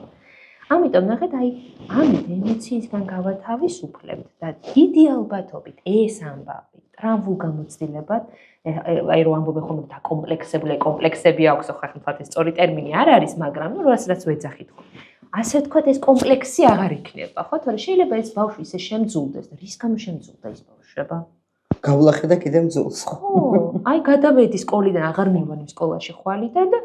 ამიტომ ნახეთ, აი ამით ემოციისგან გავათავისუფლებთ და დიდი ალბათობით ეს ამბავი ტრამვულ გამოცდილებად, აი რო ამბობენ ხოლმე კომპლექსები აქვს, ხო, ხალხად ეს სწორი ტერმინი არ არის, მაგრამ ნუ რასაც ვეძახით ხო. ასე ვთქვათ, ეს კომპლექსი აღარ იქნება, ხო? თორე შეიძლება ეს ბავშვი ისე შემძულდეს და რის გამო შემძულდა ის ბავშვება? გავლახე და კიდე მძულს. ხო, აი გადავედი სკოლიდან, აღარ მივანი სკოლაში ხვალიდან და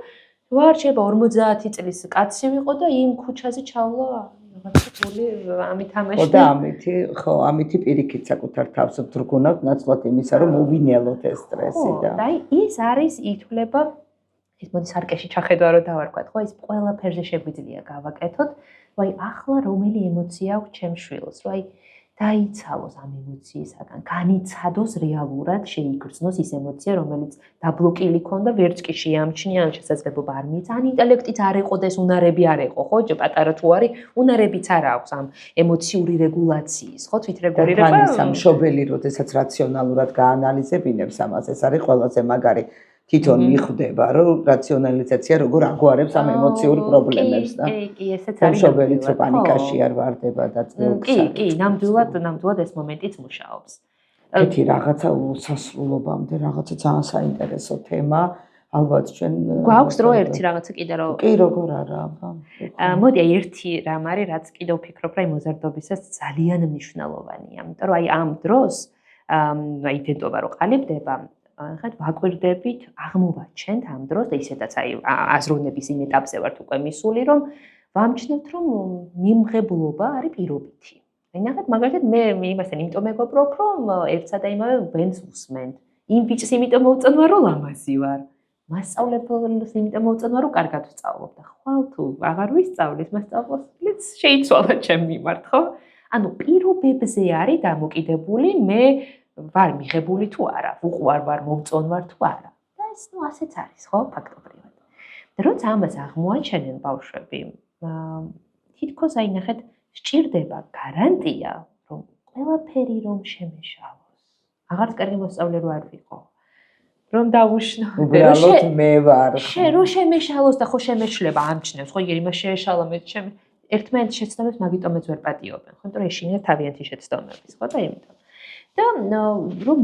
ვარ შეიძლება 50 წლის კაცი ვიყო და იმ ქუჩაზე ჩავლა რაღაცა გული ამით ამაში. და ამითი, ხო, ამითი პირიქით საკუთარ თავს ვდრგუნავთ ნაცვლად იმისა, რომ მოვინელოთ ეს სტრესი და. და აი ის არის ითვლება ეს მოდი სარკეში ჩახედვა რომ დავარქვათ, ხო, ის ყველაფერზე შეგვიძლია გავაკეთოთ, რომ აი ახლა რომელი ემოცია აქვს ჩემს შვილს, რომ აი დაიცალოს ამ ემოციისაგან, განიცადოს რეალურად, შეიგრძნოს ის ემოცია, რომელიც დაბლოკილი ქონდა, ვერც კი შეამჩნია, ან შესაძლებლობა არ მიეცა, ან ინტელექტით არ ეყოდეს, უნარები არ ეყო, ხო, პატარა თუ არის, უნარებიც არ აქვს ამ ემოციური რეგულაციის, ხო, თვითრეგულირება. და მშობელი, როდესაც რაციონალურად გაანალიზებინებს ამას, ეს არის ყველაზე მაგარი თვითონ მიხვდება, რომ რაციონალიზაცია როგორ აგვარებს ამ ემოციური პრობლემებს და კი, ესეც არის. მშობელიც რო პანიკაში არ ვარდება და წილკს. კი, ნამდვილად ეს მომენტიც მუშაობს. ერთი რაღაცა უსასრულობამდე, რაღაცა ძალიან საინტერესო თემა. ალბათ ჩვენ გვაქვს დრო ერთი რაღაცა კიდე რომ კი როგორ არა აბა. მოდი ერთი რამ არის რაც კიდე ვფიქრობ რა მოზარდობისას ძალიან მნიშვნელოვანია. იმიტომ რომ ამ დროს იდენტობა რო ყალიბდება, ხეთ ვაკვირდებით, აღმოვაჩენთ ამ დროს და ისედაც აზროვნების იმ ეტაპზე ვართ უკვე მისული, რომ ვამჩნევთ რომ მიმღებლობა არის პირობითი. ნახეთ მაგალითად მე იმასთან იმიტომ მეგობრობ რომ ერთსა და იმავე ბენს უსმენთ. იმ ბიჭს იმიტომ მოვწონვა რომ ლამაზი ვარ. მასწავლებელს იმიტომ მოვწონვა რომ კარგად ვსწავლობ და ხვალ თუ აღარ ვისწავლის მასწავლებლიც შეიცვალა ჩემ მიმართ, ხო? ანუ პირობებზე არის დამოკიდებული მე ვარ მიღებული თუ არა, უყვარ ვარ, მოვწონვარ თუ არა. და ეს ასეც არის, ხო, ფაქტობრივად. და როცა ამას აღმოაჩენენ ბავშვები, თითქოს აი ნახეთ სჭირდება გარანტია, რომ ყველაფერი რომ შემეშალოს. აღარც კარგი მოსწავლე რო არ ვიყო. რომ დავუშნო. უბრალოდ მე ვარ. რომ შემეშალოს და ხო შემეშლება ამჩნევს, ხო იგივე იმას შეეშალა მე ერთმანეთს შეცდომებს მაგიტომაც ვერ პატიობენ, ხო, იმიტომ რომ ეშინია თავიანთი შეცდომების, ხო და იმიტომ. და რომ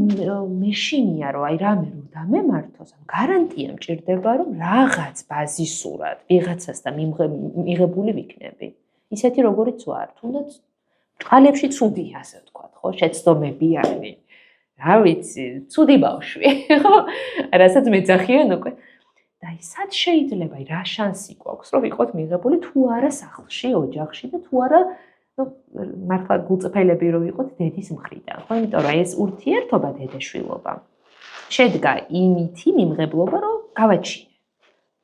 მეშინია რომ აი რამე რომ დამემართოს, ამ გარანტია მჭირდება რომ რაღაც ბაზისურად ვიღაცასთან მიღებული ვიქნები. ისეთი როგორიც ვარ, თუნდაც წყალებში ცუდია, ასე ვთქვათ, ხო, შეცდომები არის. რა ვიცი, ცუდი ბავშვი, ხო? რასაც მეძახიან უკვე. და აი სად შეიძლება, აი რა შანსი გვაქვს, რომ ვიყოთ მიღებული თუ არა სახლში, ოჯახში და თუ არა მართლა გულწრფელები რომ ვიყოთ დედის მხრიდან, ხო? იმიტომ რომ ეს ურთიერთობა დედა-შვილობა შედგა იმითი მიმღებლობა, რომ გავაჩინე.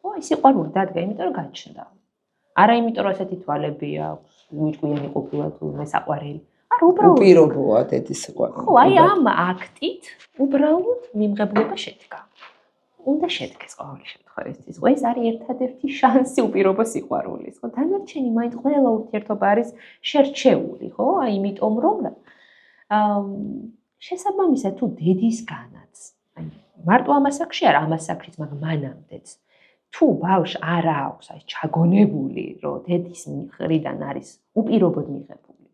ხო, ეს სიყვარული დადგა, იმიტომ რომ გაჩნდა. არა იმიტომ რომ ასეთი თვალები აქვს, უჭკვიანი ყოფილა თუ მე საყვარელი. არა, უბრალოდ უპირობოა დედის სიყვარული. ხო, აი ამ აქტით უბრალოდ მიმღებლობა შედგა. უნდა შედგეს ყოველი შემთხვევაში. ეს არის ერთადერთი შანსი უპირობო სიყვარულის, ხო? დანარჩენი მაინც ყველა ურთიერთობა არის შერჩეული, ხო? აი იმიტომ რომ შესაბამისად თუ დედისგანაც, აი მარტო ამასაკში არა, ამასაკშიც, მაგრამ მანამდეც თუ ბავშვს არ აქვს აი ჩაგონებული, რომ დედის მხრიდან არის უპირობოდ მიღებული.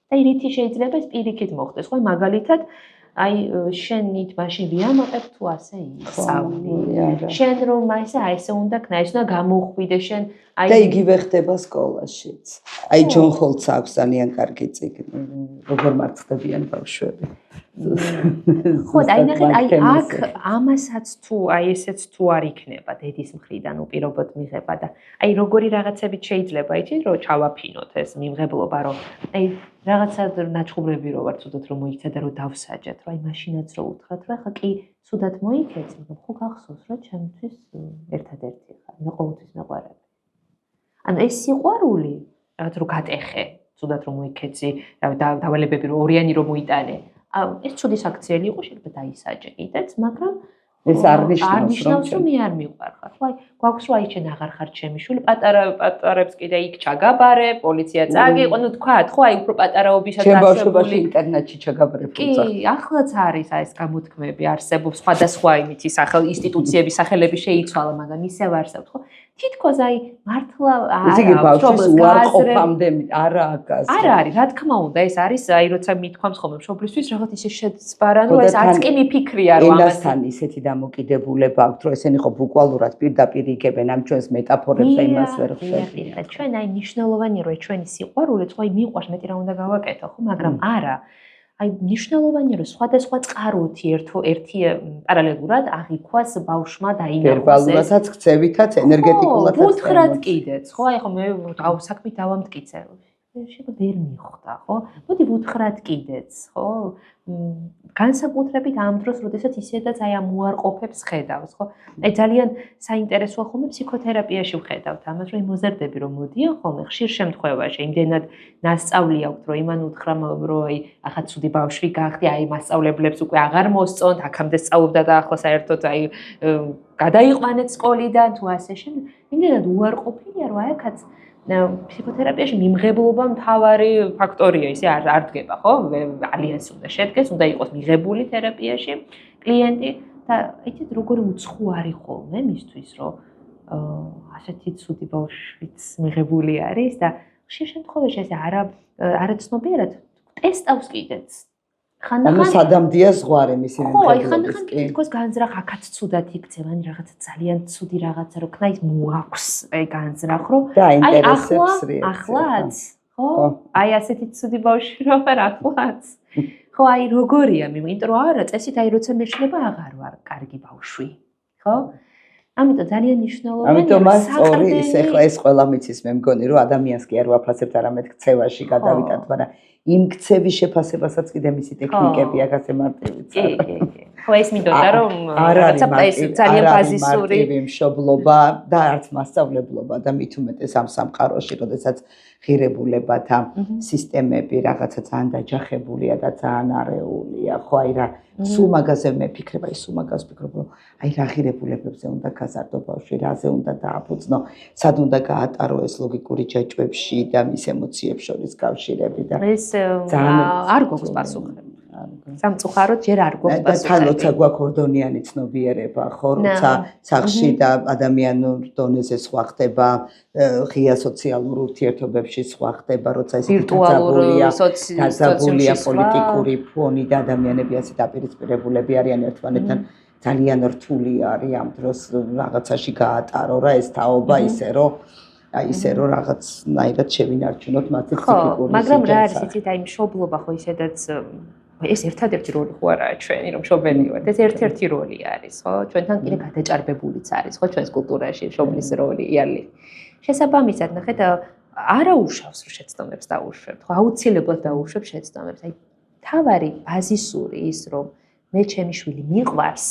და რითი შეიძლება ეს პირიქით მოხდეს, ხო? მაგალითად აი შენით მაშინ ვიამაყებ თუ ასე ისწავლი. შენ რომ აი ესე უნდა ქნა, ეს უნდა გამოხვიდე შენ აი და იგივე ხდება სკოლაშიც. აი ჯონ ჰოლც აქვს ძალიან კარგი წიგნი, როგორ მარცხდებიან ბავშვები. ხო, და აი ნახეთ, აი აქ ამასაც თუ აი ესეც თუ არ იქნება დედის მხრიდან უპირობოდ მიღება და აი როგორი რაღაცებით შეიძლება იცით რომ ჩავაფინოთ ეს მიმღებლობა რომ აი რაღაცა ნაჩხუბრები რო ვარ ცუდად რომ მოიქცა და რომ დავსაჯეთ რომ აი მაშინაც რო უთხრათ რომ ახლა კი ცუდად მოიქეცი მაგრამ ხო გახსოვს რომ ჩემთვის ერთადერთი ხარ მე ყოველთვის მეყვარები ანუ ეს სიყვარული რაღაც რო გატეხე ცუდად რომ მოიქეცი დავალებები რო ორიანი რო მოიტანე ეს ცუდი საქციელი იყო შეიძლება დაისაჯე კიდეც მაგრამ ეს არ ნიშნავს რომ მე არ მიყვარხარ ხო აი გვაქვს რომ აი შენ აღარ ხარ ჩემი შვილი პატარებს კიდე იქ ჩაგაბარე პოლიცია წააგიყო ნუ თქვათ ხო აი უფრო პატარაობისას ჩემ ბავშვობაში ინტერნეტში ჩაგაბარებ კი ახლაც არის აი ეს გამოთქმები არსებობს სხვადასხვა იმითი ინსტიტუციების სახელები შეიცვალა მაგრამ ისევ არსებობს ხო თითქოს აი მართლა ისე ბავშვის უარყოფამდე არა აკას არა არის რა თქმა უნდა ეს არის აი როცა მithქვამს ხოლმე მშობლისთვის რაღაც ისე შეცბარა რომ ეს არც კი მიფიქრია რომ ამასთან ისეთი დამოკიდებულება აქვს რომ ესენი ხო ბუკვალურად პირდაპირ იგებენ ამ ჩვენს მეტაფორებს და იმას ვერ ხვდებით ჩვენ აი მნიშვნელოვანია რომ ჩვენი სიყვარული ხო აი მიყვარს მეტი რა უნდა გავაკეთო ხო მაგრამ არა აი მნიშვნელოვანია რომ სხვადასხვა წყაროთი ერთი პარალელურად აღიქვას ბავშვმა დაინახოს ვერბალურადაც ქცევითაც ენერგეტიკულადაც უთხრათ კიდეც ხო აი ხო მე საქმით დავამტკიცე შეიძლება ვერ მიხვდა ხო მოდი ვუთხრათ კიდეც ხო განსაკუთრებით ამ დროს როდესაც ისედაც აი ამ უარყოფებს ხედავს ხო აი ძალიან საინტერესოა ხოლმე ფსიქოთერაპიაში ვხედავთ ამას რომ მოზარდები რომ მოდიან ხოლმე ხშირ შემთხვევაში იმდენად ნასწავლი აქვთ რომ იმან უთხრა რომ აი ახლა ცუდი ბავშვი გახდი აი მასწავლებლებს უკვე აღარ მოსწონთ აქამდე სწავლობდა და ახლა საერთოდ აი გადაიყვანეთ სკოლიდან თუ ასე შემდეგ იმდენად უარყოფილია რომ აი აქაც ფსიქოთერაპიაში მიმღებლობა მთავარი ფაქტორია, ისე არ დგება, ხო? ალიანსი უნდა შედგეს, უნდა იყოს მიღებული თერაპიაში კლიენტი და იცით როგორი უცხოარი ხოლმე მისთვის რომ ასეთი ცუდი ბავშვიც მიღებული არის და ხშირ შემთხვევაში ესე არაცნობიერად ტესტავს კიდეც. ანუ სადამდია ზღვარი მისი ხო, ხანდახან თითქოს განზრახ აქაც ცუდად იქცევ, ან რაღაცა ძალიან ცუდი რაღაცა რო ქნა ის მოაქვს, აი განზრახ რო აი ახლაც, ხო? აი ასეთი ცუდი ბავშვი რო ვარ ახლაც. ხო, აი როგორია, იმიტომ რომ არა, წესით აი როცა მეშლება აღარ ვარ კარგი ბავშვი, ხო? ამიტომ ძალიან მნიშვნელოვანია. ამიტომ მას სწორი ის ახლა ეს ყველა მიცის მე მგონი რომ ადამიანს კი არ ვაფასებთ არამედ ქცევაში გადავიტანთ, მაგრამ იმ ქცევის შეფასებასაც კიდე მისი ტექნიკები აქ მარტივიც არა. კი. ხო, ეს მინდოდა რომ რაღაცა ეს ძალიან ბაზისური მშობლობა და არც მასწავლებლობა და მით უმეტეს ამ სამყაროში, როდესაც ღირებულებათა სისტემები რაღაცა ძალიან დაჯახებულია და ძალიან არეულია. ხო, აი რა სულ მაგაზე მეფიქრება, სულ მაგას ვფიქრობ, რომ აი რა ღირებულებებზე უნდა გაზარდო ბავშვი, რაზე უნდა დააფუძნო, სად უნდა გაატარო ეს ლოგიკური ჯაჭვებში და მის ემოციებს შორის კავშირები და ეს არ გვაქვს პასუხი. სამწუხაროდ ჯერ არ გვაქვს პასუხი. და თან როცა გვაქვს ორდონიანი ცნობიერება, ხო, როცა სახში და ადამიანურ დონეზე სხვა ხდება, ღია სოციალურ ურთიერთობებში სხვა ხდება, როცა ეს დაძაბულია პოლიტიკური ფონი და ადამიანები ასე დაპირისპირებულები არიან ერთმანეთთან, ძალიან რთული არის ამ დროს რაღაცაში გაატარო რა ეს თაობა ისე რომ რაღაცნაირად შევინარჩუნოთ მათი ფსიქიკური სიჩქარე. მაგრამ რა არის იცით აი მშობლობა ხო ისედაც ეს ერთადერთი როლი ხო არაა ჩვენი რომ მშობელი ვართ ეს ერთ-ერთი როლი არის ხო ჩვენთან კიდე გადაჭარბებულიც არის ხო ჩვენს კულტურაში მშობლის როლი იალი შესაბამისად ნახეთ არაუშავს რომ შეცდომებს დაუშვებთ ხო აუცილებლად დაუშვებ შეცდომებს აი თავარი ბაზისური ის რომ მე ჩემი შვილი მიყვარს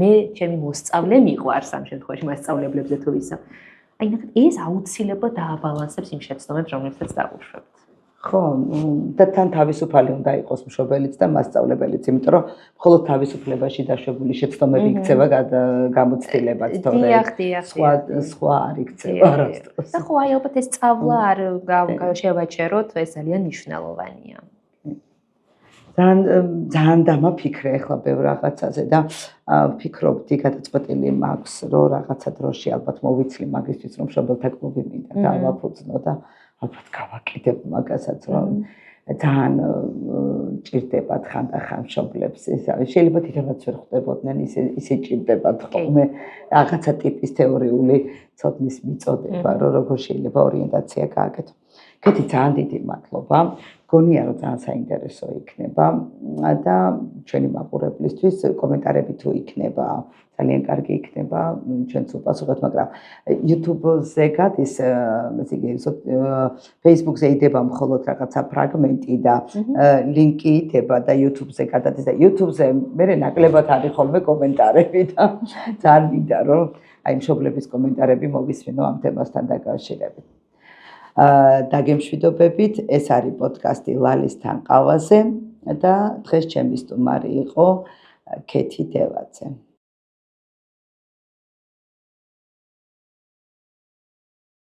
მე ჩემი მოსწავლე მიყვარს ამ შემთხვევაში მასწავლებლებზე თუ ისა აი ნახეთ ეს აუცილებლად დააბალანსებს იმ შეცდომებს რომლებსაც დაუშვებთ ხო და თან თავისუფალი უნდა იყოს მშობელიც და მასწავლებელიც იმიტომ რომ მხოლოდ თავისუფლებაში დაშვებული შეცდომები იქცევა გამოცდილებად თორე სხვა არ იქცევა არასდროს და ხო აი ალბათ ეს სწავლა არ შევაჩეროთ ეს ძალიან მნიშვნელოვანია ძალიან დამაფიქრე ახლა ბევრ რაღაცაზე და ვფიქრობდი გადაწყვეტილი მაქვს რომ რაღაცა დროში ალბათ მოვიცლი მაგისთვის რომ მშობელთა კლუბი მინდა დავაფუძნო და ალბათ გავაკეთებ მაგასაც რომ ძალიან ჭირდებათ ხანდახან მშობლებს შეიძლება თვითონაც ვერ ხვდებოდნენ ისე ჭირდებათ ხოლმე რაღაცა ტიპის თეორიული ცოდნის მიწოდება რომ როგორ შეიძლება ორიენტაცია გააკეთო კეთი ძალიან დიდი მადლობა გონია რომ ძალიან საინტერესო იქნება და ჩვენი მაყურებლისთვის კომენტარები თუ იქნება ძალიან კარგი იქნება ჩვენც უპასუხოთ მაგრამ YouTube-ზე გადის ესე იგი Facebook-ზე იდება მხოლოდ რაღაცა ფრაგმენტი და ლინკი იდება და YouTube-ზე გადადის და YouTube-ზე მე ნაკლებად არის ხოლმე კომენტარები და ძალიან მინდა რომ აი მშობლების კომენტარები მოვისმინო ამ თემასთან დაკავშირებით დაგემშვიდობებით ეს არის პოდკასტი ლალისთან ყავაზე და დღეს ჩემი სტუმარი იყო ქეთი დევაძე